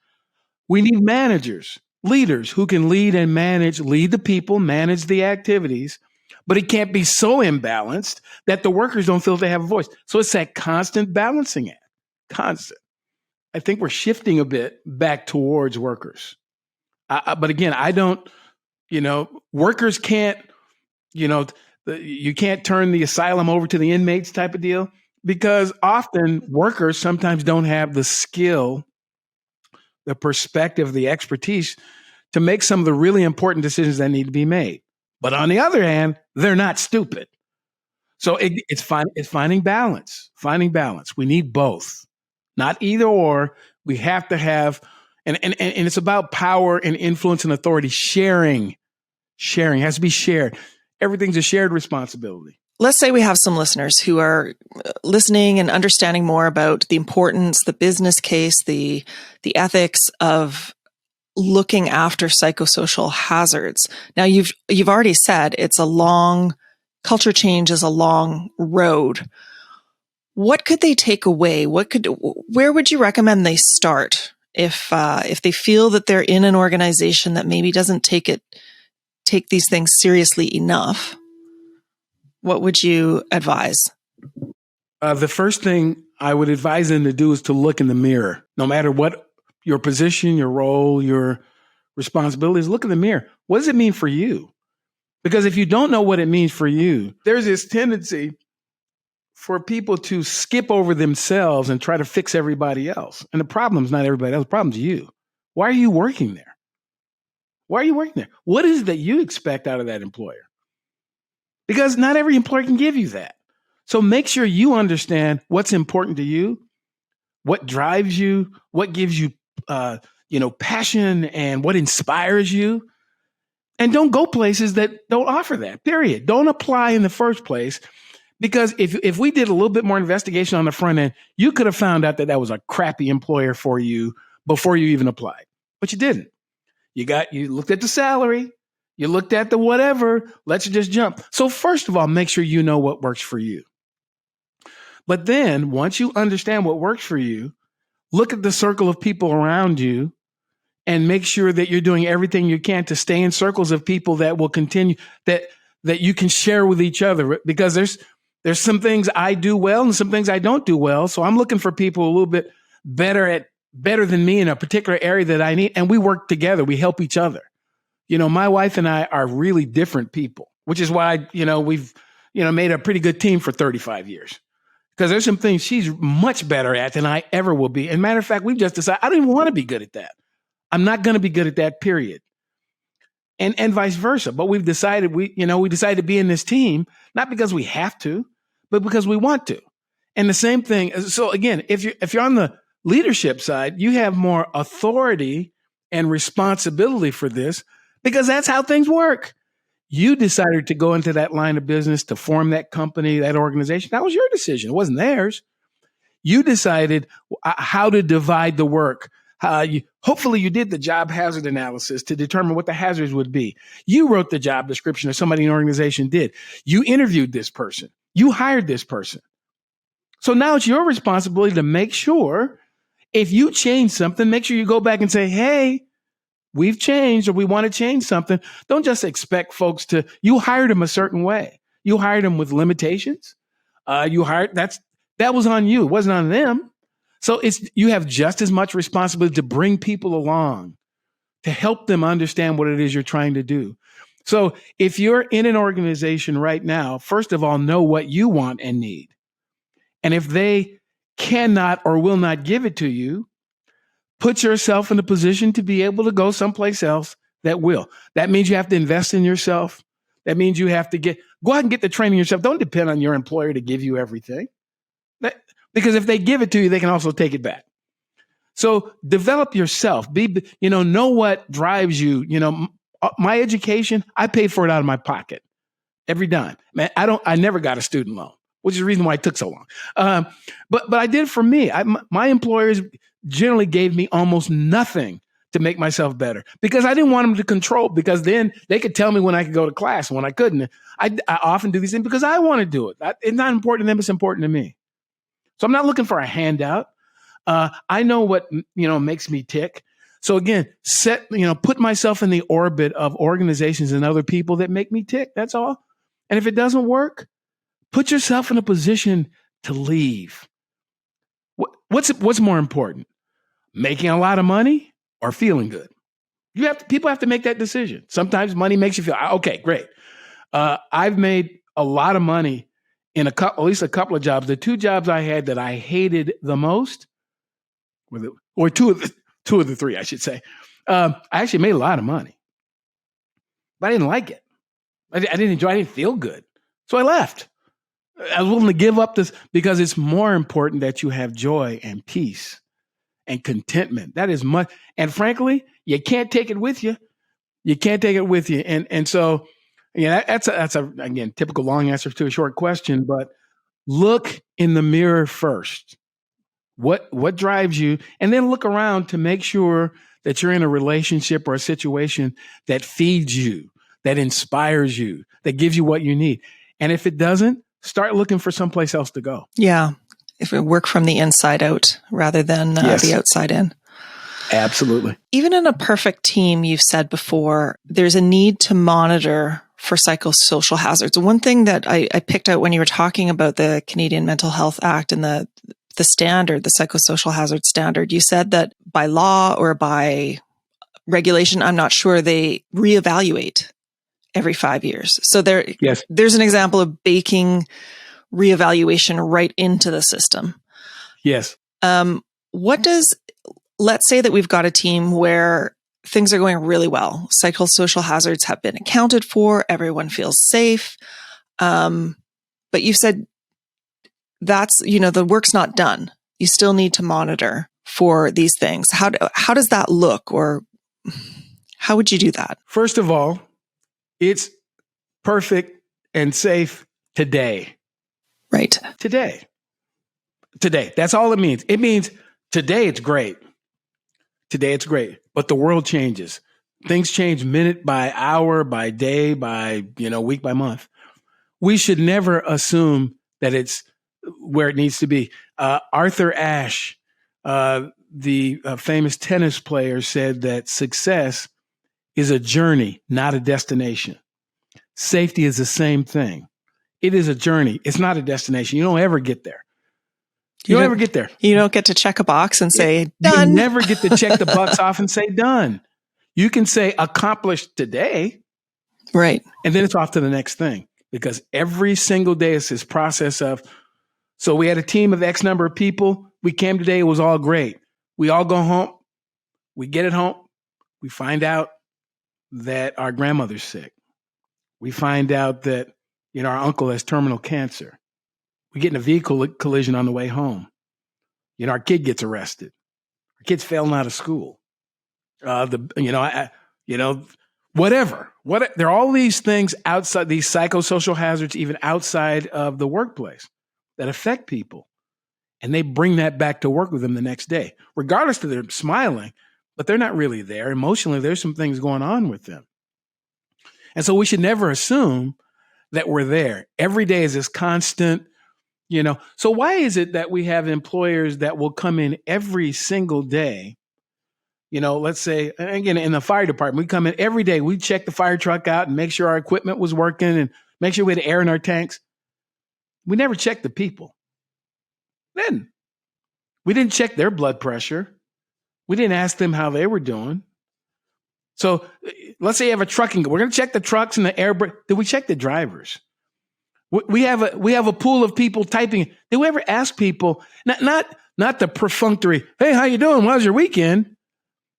[SPEAKER 2] We need managers, leaders who can lead the people, manage the activities, but it can't be so imbalanced that the workers don't feel they have a voice. So it's that constant balancing act, constant. I think we're shifting a bit back towards workers. But again, I don't, workers can't, you can't turn the asylum over to the inmates type of deal, because often workers sometimes don't have the skill, the perspective, the expertise to make some of the really important decisions that need to be made. But on the other hand, they're not stupid. So it's finding balance. We need both, not either or. We have to have, and it's about power and influence and authority. Sharing has to be shared. Everything's a shared responsibility.
[SPEAKER 1] Let's say we have some listeners who are listening and understanding more about the importance, the business case, the ethics of looking after psychosocial hazards. Now, you've already said culture change is a long road. what could they take away? Where would you recommend they start if they feel that they're in an organization that maybe doesn't take these things seriously enough? What would you advise?
[SPEAKER 2] The first thing I would advise them to do is to look in the mirror. No matter what your position, your role, your responsibilities, look in the mirror. What does it mean for you? Because if you don't know what it means for you, there's this tendency for people to skip over themselves and try to fix everybody else. And the problem's not everybody else, the problem's you. Why are you working there? Why are you working there? What is it that you expect out of that employer? Because not every employer can give you that. So make sure you understand what's important to you, what drives you, what gives you, passion, and what inspires you. And don't go places that don't offer that, period. Don't apply in the first place. Because if we did a little bit more investigation on the front end, you could have found out that was a crappy employer for you before you even applied. But you didn't. You looked at the salary, you looked at the whatever, let's just jump. So first of all, make sure you know what works for you. But then once you understand what works for you, look at the circle of people around you and make sure that you're doing everything you can to stay in circles of people that will continue, that you can share with each other. Because there's some things I do well and some things I don't do well. So I'm looking for people a little bit better than me in a particular area that I need. And we work together. We help each other. My wife and I are really different people, which is why, we've, made a pretty good team for 35 years. Because there's some things she's much better at than I ever will be. And matter of fact, we've just decided I don't even want to be good at that. I'm not going to be good at that, period. And vice versa. But we've decided we decided to be in this team, not because we have to, but because we want to. And the same thing. So again, if you're on the leadership side, you have more authority and responsibility for this because that's how things work. You decided to go into that line of business, to form that company, that organization. That was your decision. It wasn't theirs. You decided how to divide the work. Hopefully you did the job hazard analysis to determine what the hazards would be. You wrote the job description, or somebody in the organization did. You interviewed this person. You hired this person. So now it's your responsibility to make sure if you change something, make sure you go back and say, hey, we've changed or we want to change something. Don't just expect folks you hired them a certain way. You hired them with limitations. That was on you. It wasn't on them. So you have just as much responsibility to bring people along, to help them understand what it is you're trying to do. So if you're in an organization right now, first of all, know what you want and need. And if they cannot or will not give it to you, put yourself in a position to be able to go someplace else that will. That means you have to invest in yourself. That means you have to go out and get the training yourself. Don't depend on your employer to give you everything. Because if they give it to you, they can also take it back. So develop yourself. Know what drives you. My education, I paid for it out of my pocket every dime. Man, I never got a student loan, which is the reason why it took so long. But I did it for me. My employers generally gave me almost nothing to make myself better because I didn't want them to control, because then they could tell me when I could go to class and when I couldn't. I often do these things because I want to do it. It's not important to them. It's important to me. So I'm not looking for a handout. I know what, makes me tick. So again, put myself in the orbit of organizations and other people that make me tick. That's all. And if it doesn't work, put yourself in a position to leave. What's more important? Making a lot of money or feeling good? People have to make that decision. Sometimes money makes you feel, okay, great. I've made a lot of money in at least a couple of jobs. The two jobs I had that I hated the most, or two of the three, I should say. I actually made a lot of money, but I didn't like it. I didn't enjoy it. I didn't feel good. So I left. I was willing to give up this because it's more important that you have joy and peace and contentment. That is much. And frankly, you can't take it with you. You can't take it with you. And so, that's again, typical long answer to a short question, but look in the mirror first. What drives you? And then look around to make sure that you're in a relationship or a situation that feeds you, that inspires you, that gives you what you need. And if it doesn't, start looking for someplace else to go.
[SPEAKER 1] Yeah. if we work from the inside out rather than the outside in.
[SPEAKER 2] Absolutely.
[SPEAKER 1] Even in a perfect team, you've said before, there's a need to monitor for psychosocial hazards. One thing that I picked out when you were talking about the Canadian Mental Health Act and the standard, the psychosocial hazard standard, you said that by law or by regulation, I'm not sure, they reevaluate every 5 years. So there's an example of baking reevaluation right into the system.
[SPEAKER 2] Yes.
[SPEAKER 1] Let's say that we've got a team where things are going really well. Psychosocial hazards have been accounted for. Everyone feels safe. But you've said that's, the work's not done. You still need to monitor for these things. How does that look, or how would you do that?
[SPEAKER 2] First of all, it's perfect and safe today.
[SPEAKER 1] Right.
[SPEAKER 2] Today. That's all it means. It means today it's great. Today it's great. But the world changes. Things change minute by hour, by day, by, week by month. We should never assume that it's where it needs to be. Arthur Ashe, the famous tennis player, said that success is a journey, not a destination. Safety is the same thing. It is a journey. It's not a destination. You don't ever get there. You don't ever get there.
[SPEAKER 1] You don't get to check a box and say, done.
[SPEAKER 2] You never get to check the box off and say, done. You can say accomplished today.
[SPEAKER 1] Right.
[SPEAKER 2] And then it's off to the next thing, because every single day is this process of, so we had a team of X number of people. We came today. It was all great. We all go home. We get it home. We find out that our grandmother's sick. We find out that, our uncle has terminal cancer. We get in a vehicle collision on the way home. Our kid gets arrested. Our kid's failing out of school. Whatever. There are all these things outside, these psychosocial hazards, even outside of the workplace, that affect people. And they bring that back to work with them the next day, regardless of they're smiling, but they're not really there. Emotionally, there's some things going on with them. And so we should never assume that we're there. Every day is this constant, So why is it that we have employers that will come in every single day? Let's say, again, in the fire department, we come in every day. We check the fire truck out and make sure our equipment was working and make sure we had air in our tanks. We never check the people. Then we didn't check their blood pressure. We didn't ask them how they were doing. So let's say you have a trucking. We're going to check the trucks and the air brake. Did we check the drivers? We have a pool of people typing. Did we ever ask people, not the perfunctory, hey, how you doing? How was your weekend?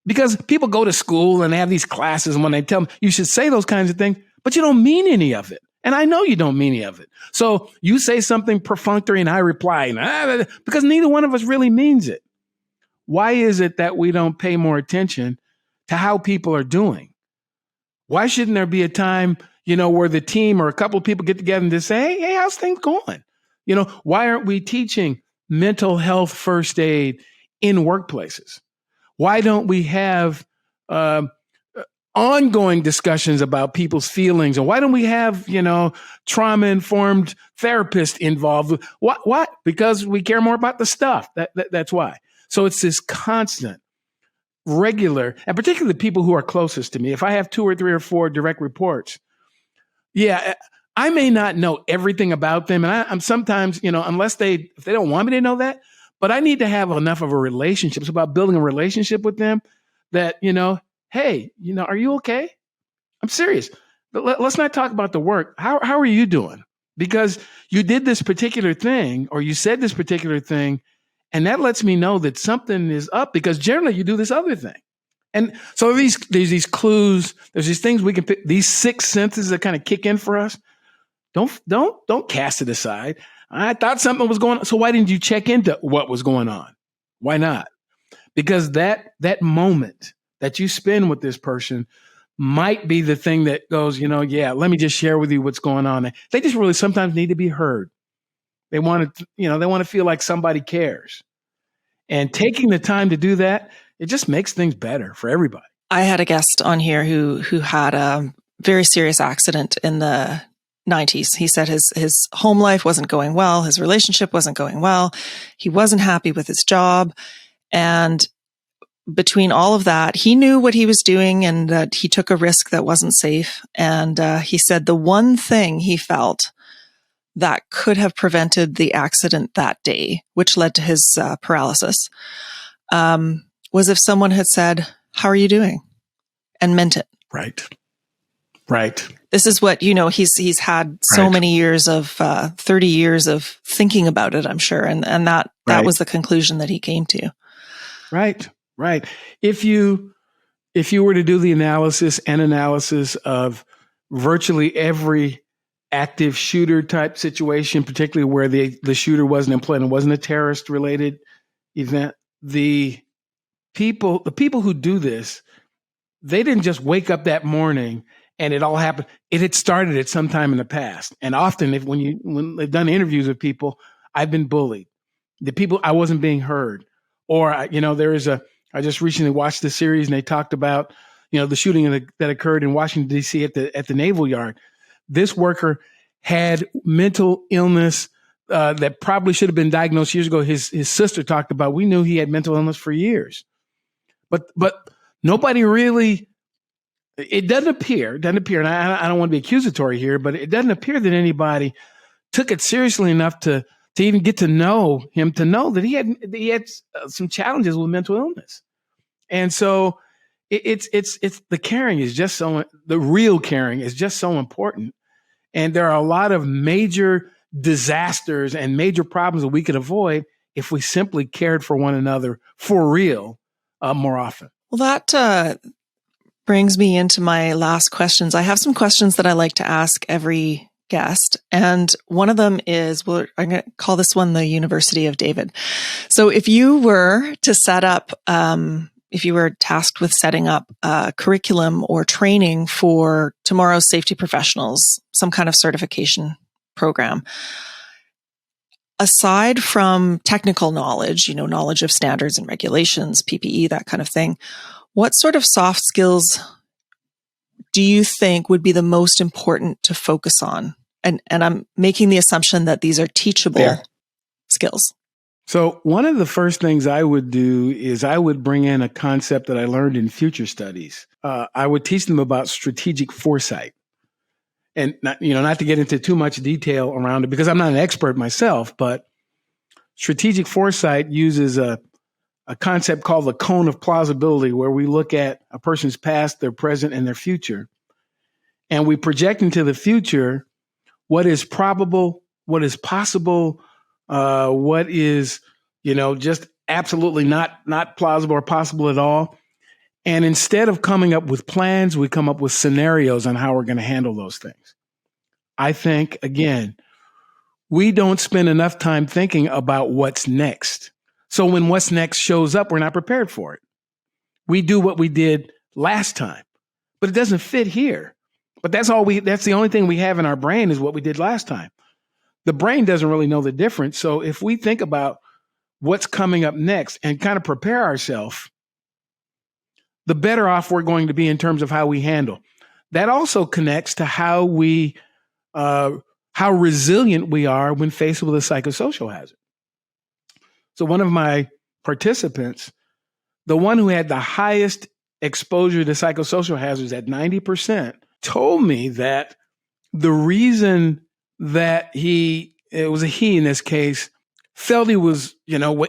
[SPEAKER 2] Because people go to school and they have these classes, and when they tell them you should say those kinds of things, but you don't mean any of it. And I know you don't mean any of it. So you say something perfunctory and I reply, because neither one of us really means it. Why is it that we don't pay more attention to how people are doing? Why shouldn't there be a time, where the team or a couple of people get together and just say, hey, how's things going? Why aren't we teaching mental health first aid in workplaces? Why don't we have ongoing discussions about people's feelings? And why don't we have, trauma-informed therapists involved? Why? Because we care more about the stuff. That's why. So it's this constant, regular, and particularly the people who are closest to me. If I have 2 or 3 or 4 direct reports, I may not know everything about them. And I'm sometimes, if they don't want me to know that, but I need to have enough of a relationship. It's about building a relationship with them that, hey, are you okay? I'm serious. But let's not talk about the work. How are you doing? Because you did this particular thing or you said this particular thing, and that lets me know that something is up, because generally you do this other thing. And so there's these clues, there's these things we can pick, these 6 senses that kind of kick in for us. Don't cast it aside. I thought something was going on. So why didn't you check into what was going on? Why not? Because that moment that you spend with this person might be the thing that goes, let me just share with you what's going on. They just really sometimes need to be heard. They want to feel like somebody cares. And taking the time to do that, it just makes things better for everybody.
[SPEAKER 1] I had a guest on here who had a very serious accident in the 90s. He said his home life wasn't going well. His relationship wasn't going well. He wasn't happy with his job. And between all of that, he knew what he was doing and that he took a risk that wasn't safe. And he said the one thing he felt that could have prevented the accident that day, which led to his paralysis, was if someone had said, "How are you doing?" and meant it.
[SPEAKER 2] Right. Right.
[SPEAKER 1] This is what, he's had so many years of 30 years of thinking about it, I'm sure. And that was the conclusion that he came to.
[SPEAKER 2] Right. Right. If you were to do the analysis of virtually every active shooter type situation, particularly where the shooter wasn't employed and wasn't a terrorist related event, the people who do this, they didn't just wake up that morning and it all happened. It had started at some time in the past. And often when they've done interviews with people, I've been bullied. I wasn't being heard. Or, I just recently watched the series and they talked about, the shooting that occurred in Washington, D.C. at the Naval Yard. This worker had mental illness that probably should have been diagnosed years ago. His sister talked about, we knew he had mental illness for years. But nobody really, it doesn't appear, and I don't want to be accusatory here, but it doesn't appear that anybody took it seriously enough to even get to know him, to know that he had some challenges with mental illness. And so it's the caring is just the real caring is just so important. And there are a lot of major disasters and major problems that we could avoid if we simply cared for one another for real more often.
[SPEAKER 1] Well, that brings me into my last questions. I have some questions that I like to ask every guest. And one of them is, I'm going to call this one the University of David. So if you were to set up, if you were tasked with setting up a curriculum or training for tomorrow's safety professionals, some kind of certification program, aside from technical knowledge, knowledge of standards and regulations, PPE, that kind of thing, what sort of soft skills do you think would be the most important to focus on? And I'm making the assumption that these are teachable skills.
[SPEAKER 2] So one of the first things I would do is I would bring in a concept that I learned in future studies. I would teach them about strategic foresight. And not to get into too much detail around it because I'm not an expert myself, but strategic foresight uses a concept called the cone of plausibility, where we look at a person's past, their present, and their future. And we project into the future what is probable, what is possible, what is, just absolutely not plausible or possible at all. And instead of coming up with plans, we come up with scenarios on how we're going to handle those things. I think, again, we don't spend enough time thinking about what's next. So when what's next shows up, we're not prepared for it. We do what we did last time, but it doesn't fit here. But that's the only thing we have in our brain is what we did last time. The brain doesn't really know the difference. So if we think about what's coming up next and kind of prepare ourselves, the better off we're going to be in terms of how we handle. That also connects to how resilient we are when faced with a psychosocial hazard. So one of my participants, the one who had the highest exposure to psychosocial hazards at 90%, told me that the reason that it was a he in this case, felt he was,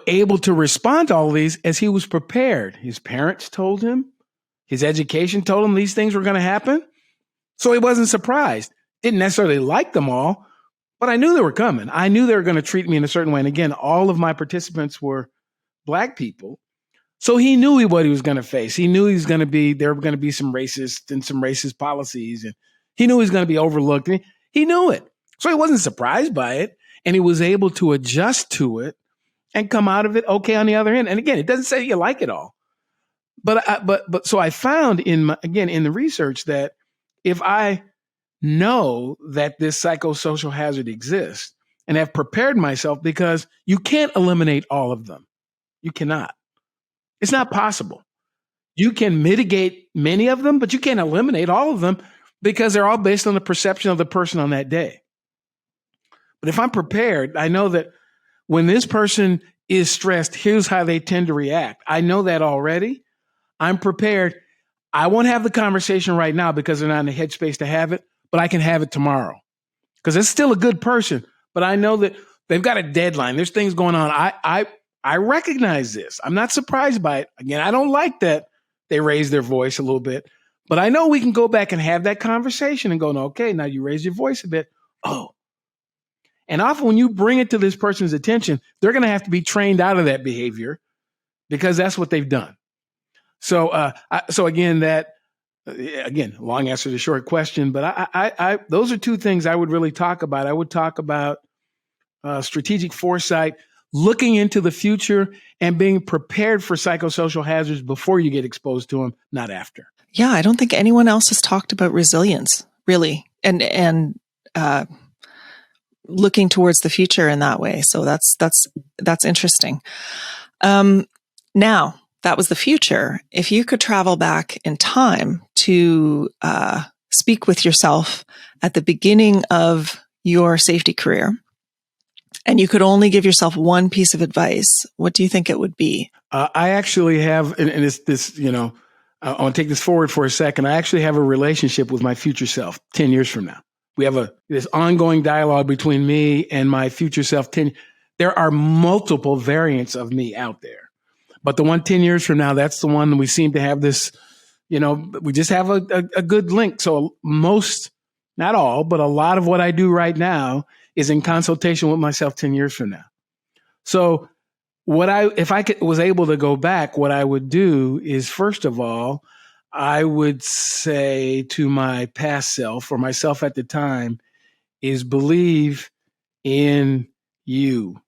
[SPEAKER 2] able to respond to all of these as he was prepared. His parents told him, his education told him these things were going to happen. So he wasn't surprised. Didn't necessarily like them all, but I knew they were coming. I knew they were going to treat me in a certain way. And again, all of my participants were Black people. So he knew what he was going to face. He knew there were going to be some racist policies, and he knew he was going to be overlooked. And he knew it. So he wasn't surprised by it, and he was able to adjust to it and come out of it okay on the other end. And again, it doesn't say you like it all. But so I found in the research that if I know that this psychosocial hazard exists and have prepared myself, because you can't eliminate all of them. You cannot. It's not possible. You can mitigate many of them, but you can't eliminate all of them. because they're all based on the perception of the person on that day. But if I'm prepared, I know that when this person is stressed, here's how they tend to react. I know that already. I'm prepared. I won't have the conversation right now because they're not in the headspace to have it, but I can have it tomorrow because it's still a good person. But I know that they've got a deadline. There's things going on. I recognize this. I'm not surprised by it. Again, I don't like that they raise their voice a little bit, but I know we can go back and have that conversation and go, no, okay, now you raise your voice a bit. Oh. And often when you bring it to this person's attention, they're going to have to be trained out of that behavior because that's what they've done. So, again, long answer to short question, but I those are two things I would really talk about. I would talk about strategic foresight, looking into the future and being prepared for psychosocial hazards before you get exposed to them, not after.
[SPEAKER 1] Yeah, I don't think anyone else has talked about resilience, really, and looking towards the future in that way. So that's interesting. Now, that was the future. If you could travel back in time to speak with yourself at the beginning of your safety career, and you could only give yourself one piece of advice, what do you think it would be?
[SPEAKER 2] I actually have, and it's this, I want to take this forward for a second. I actually have a relationship with my future self 10 years from now. We have this ongoing dialogue between me and my future self. There are multiple variants of me out there. But the one 10 years from now, that's the one we seem to have this, we just have a good link. So most, not all, but a lot of what I do right now is in consultation with myself 10 years from now. So if I was able to go back, what I would do is, first of all, I would say to my past self or myself at the time is believe in you.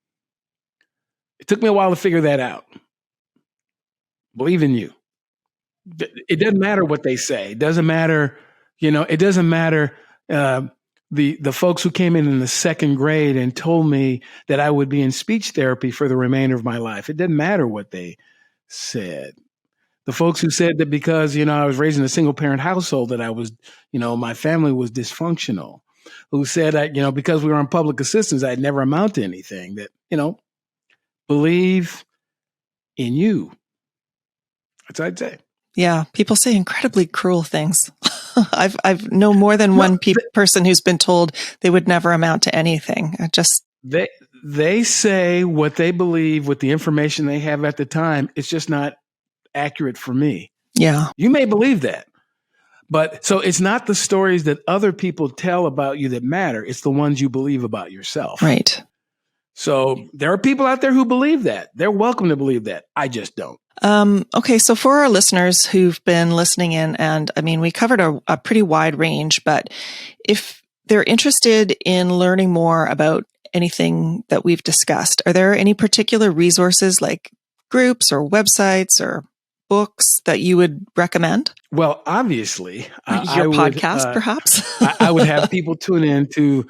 [SPEAKER 2] It took me a while to figure that out. Believe in you. It doesn't matter what they say. It doesn't matter, it doesn't matter the folks who came in the second grade and told me that I would be in speech therapy for the remainder of my life. It didn't matter what they said. The folks who said that because, I was raised in a single parent household that I was, my family was dysfunctional, who said that, because we were on public assistance, I'd never amount to anything, that, believe in you. That's what I'd say.
[SPEAKER 1] Yeah. People say incredibly cruel things. I've known more than one person who's been told they would never amount to anything.
[SPEAKER 2] They say what they believe with the information they have at the time. It's just not accurate for me.
[SPEAKER 1] Yeah.
[SPEAKER 2] You may believe that. But so it's not the stories that other people tell about you that matter. It's the ones you believe about yourself.
[SPEAKER 1] Right.
[SPEAKER 2] So there are people out there who believe that. They're welcome to believe that. I just don't.
[SPEAKER 1] Okay. So for our listeners who've been listening in, and we covered a pretty wide range, but if they're interested in learning more about anything that we've discussed, are there any particular resources like groups or websites or books that you would recommend?
[SPEAKER 2] Well, obviously,
[SPEAKER 1] your podcast, perhaps.
[SPEAKER 2] I would have people tune in to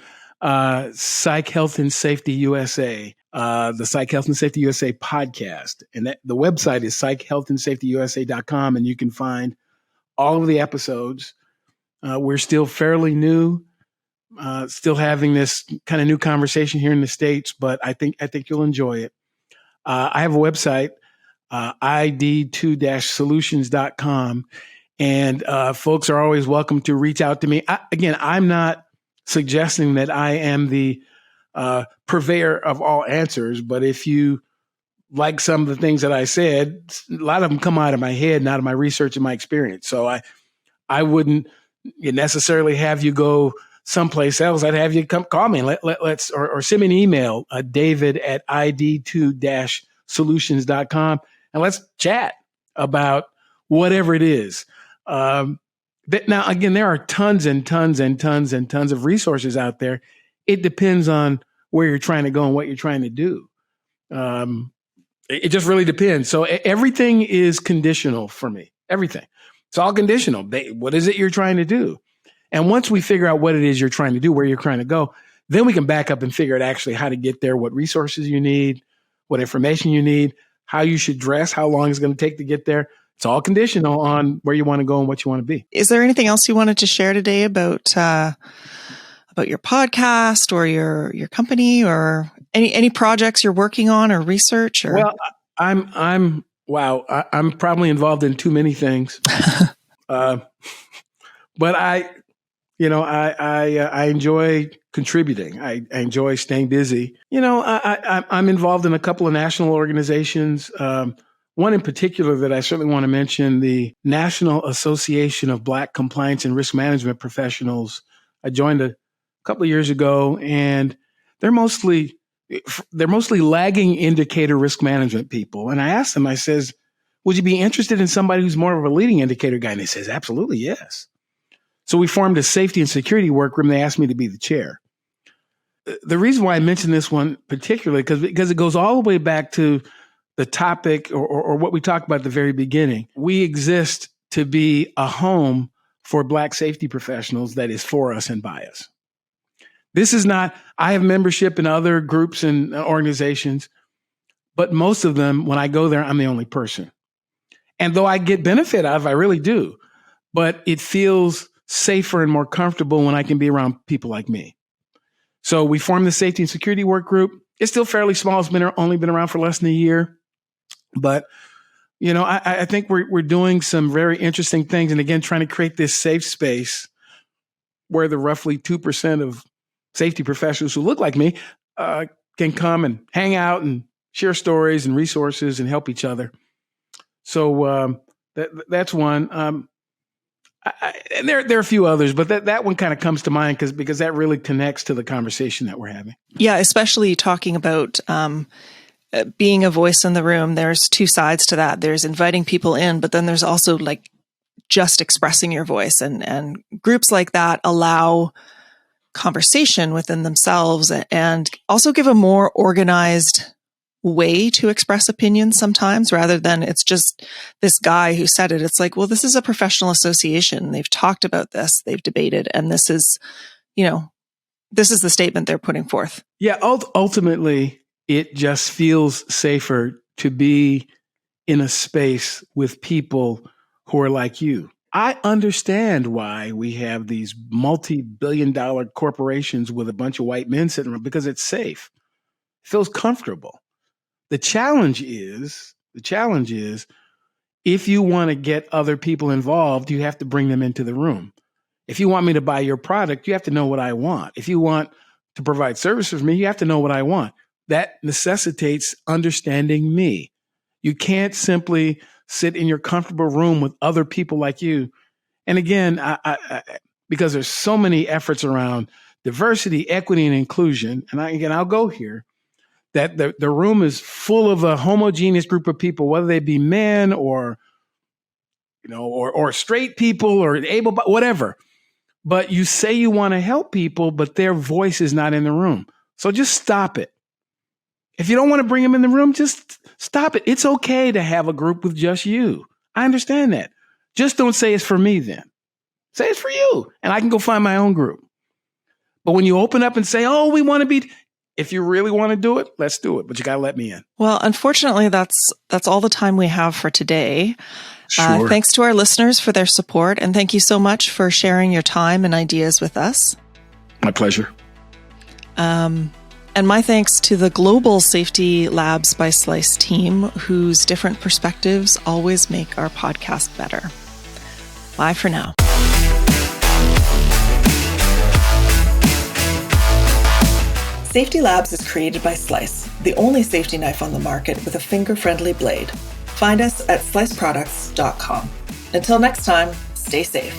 [SPEAKER 2] Psych Health and Safety USA, the Psych Health and Safety USA podcast. And the website is psychealthandsafetyusa.com, and you can find all of the episodes. We're still fairly new, still having this kind of new conversation here in the States, but I think you'll enjoy it. I have a website, id2-solutions.com, and folks are always welcome to reach out to me. I'm not suggesting that I am the purveyor of all answers, but if you like some of the things that I said, a lot of them come out of my head and out of my research and my experience. So I wouldn't necessarily have you go someplace else. I'd have you come call me and let's send me an email, David at id2-solutions.com, and let's chat about whatever it is. Now, again, there are tons and tons and tons and tons of resources out there. It depends on where you're trying to go and what you're trying to do. It just really depends. So everything is conditional for me. Everything. It's all conditional. What is it you're trying to do? And once we figure out what it is you're trying to do, where you're trying to go, then we can back up and figure out actually how to get there, what resources you need, what information you need, how you should dress, how long it's going to take to get there. It's all conditional on where you want to go and what you want to be.
[SPEAKER 1] Is there anything else you wanted to share today about your podcast or your company or any projects you're working on or research? Or?
[SPEAKER 2] Well, I'm probably involved in too many things. But I enjoy contributing. I enjoy staying busy. I'm involved in a couple of national organizations. One in particular that I certainly want to mention, the National Association of Black Compliance and Risk Management Professionals. I joined a couple of years ago, and they're mostly lagging indicator risk management people. And I asked them, I says, would you be interested in somebody who's more of a leading indicator guy? And they says, absolutely, yes. So we formed a safety and security workroom. They asked me to be the chair. The reason why I mention this one particularly, because it goes all the way back to the topic or what we talked about at the very beginning. We exist to be a home for Black safety professionals that is for us and by us. This is not, I have membership in other groups and organizations, but most of them, when I go there, I'm the only person. And though I get benefit out of it, I really do, but it feels safer and more comfortable when I can be around people like me. So we formed the safety and security work group. It's still fairly small. It's only been around for less than a year. But, I think we're doing some very interesting things. And again, trying to create this safe space where the roughly 2% of safety professionals who look like me can come and hang out and share stories and resources and help each other. So that's one. And there are a few others, but that one kind of comes to mind because that really connects to the conversation that we're having.
[SPEAKER 1] Yeah, especially talking about being a voice in the room. There's two sides to that. There's inviting people in, but then there's also like just expressing your voice. And groups like that allow conversation within themselves and also give a more organized way to express opinions sometimes, rather than it's just this guy who said it. It's like, well, this is a professional association. They've talked about this, they've debated, and this is the statement they're putting forth. Yeah.
[SPEAKER 2] Ultimately, it just feels safer to be in a space with people who are like you. I understand why we have these multi-billion-dollar corporations with a bunch of white men sitting around, because it's safe. It feels comfortable. The challenge is if you want to get other people involved, you have to bring them into the room. If you want me to buy your product, you have to know what I want. If you want to provide services for me, you have to know what I want. That necessitates understanding me. You can't simply sit in your comfortable room with other people like you. And again, I because there's so many efforts around diversity, equity, and inclusion, and I'll go here, that the room is full of a homogeneous group of people, whether they be men or straight people or able, whatever. But you say you want to help people, but their voice is not in the room. So just stop it. If you don't want to bring them in the room, just stop it. It's okay to have a group with just you. I understand that. Just don't say it's for me then. Say it's for you, and I can go find my own group. But when you open up and say, oh, we want to be, if you really want to do it, let's do it. But you got to let me in.
[SPEAKER 1] Well, unfortunately, that's all the time we have for today.
[SPEAKER 2] Sure.
[SPEAKER 1] Thanks to our listeners for their support. And thank you so much for sharing your time and ideas with us.
[SPEAKER 2] My pleasure.
[SPEAKER 1] And my thanks to the Global Safety Labs by Slice team, whose different perspectives always make our podcast better. Bye for now. Safety Labs is created by Slice, the only safety knife on the market with a finger-friendly blade. Find us at sliceproducts.com. Until next time, stay safe.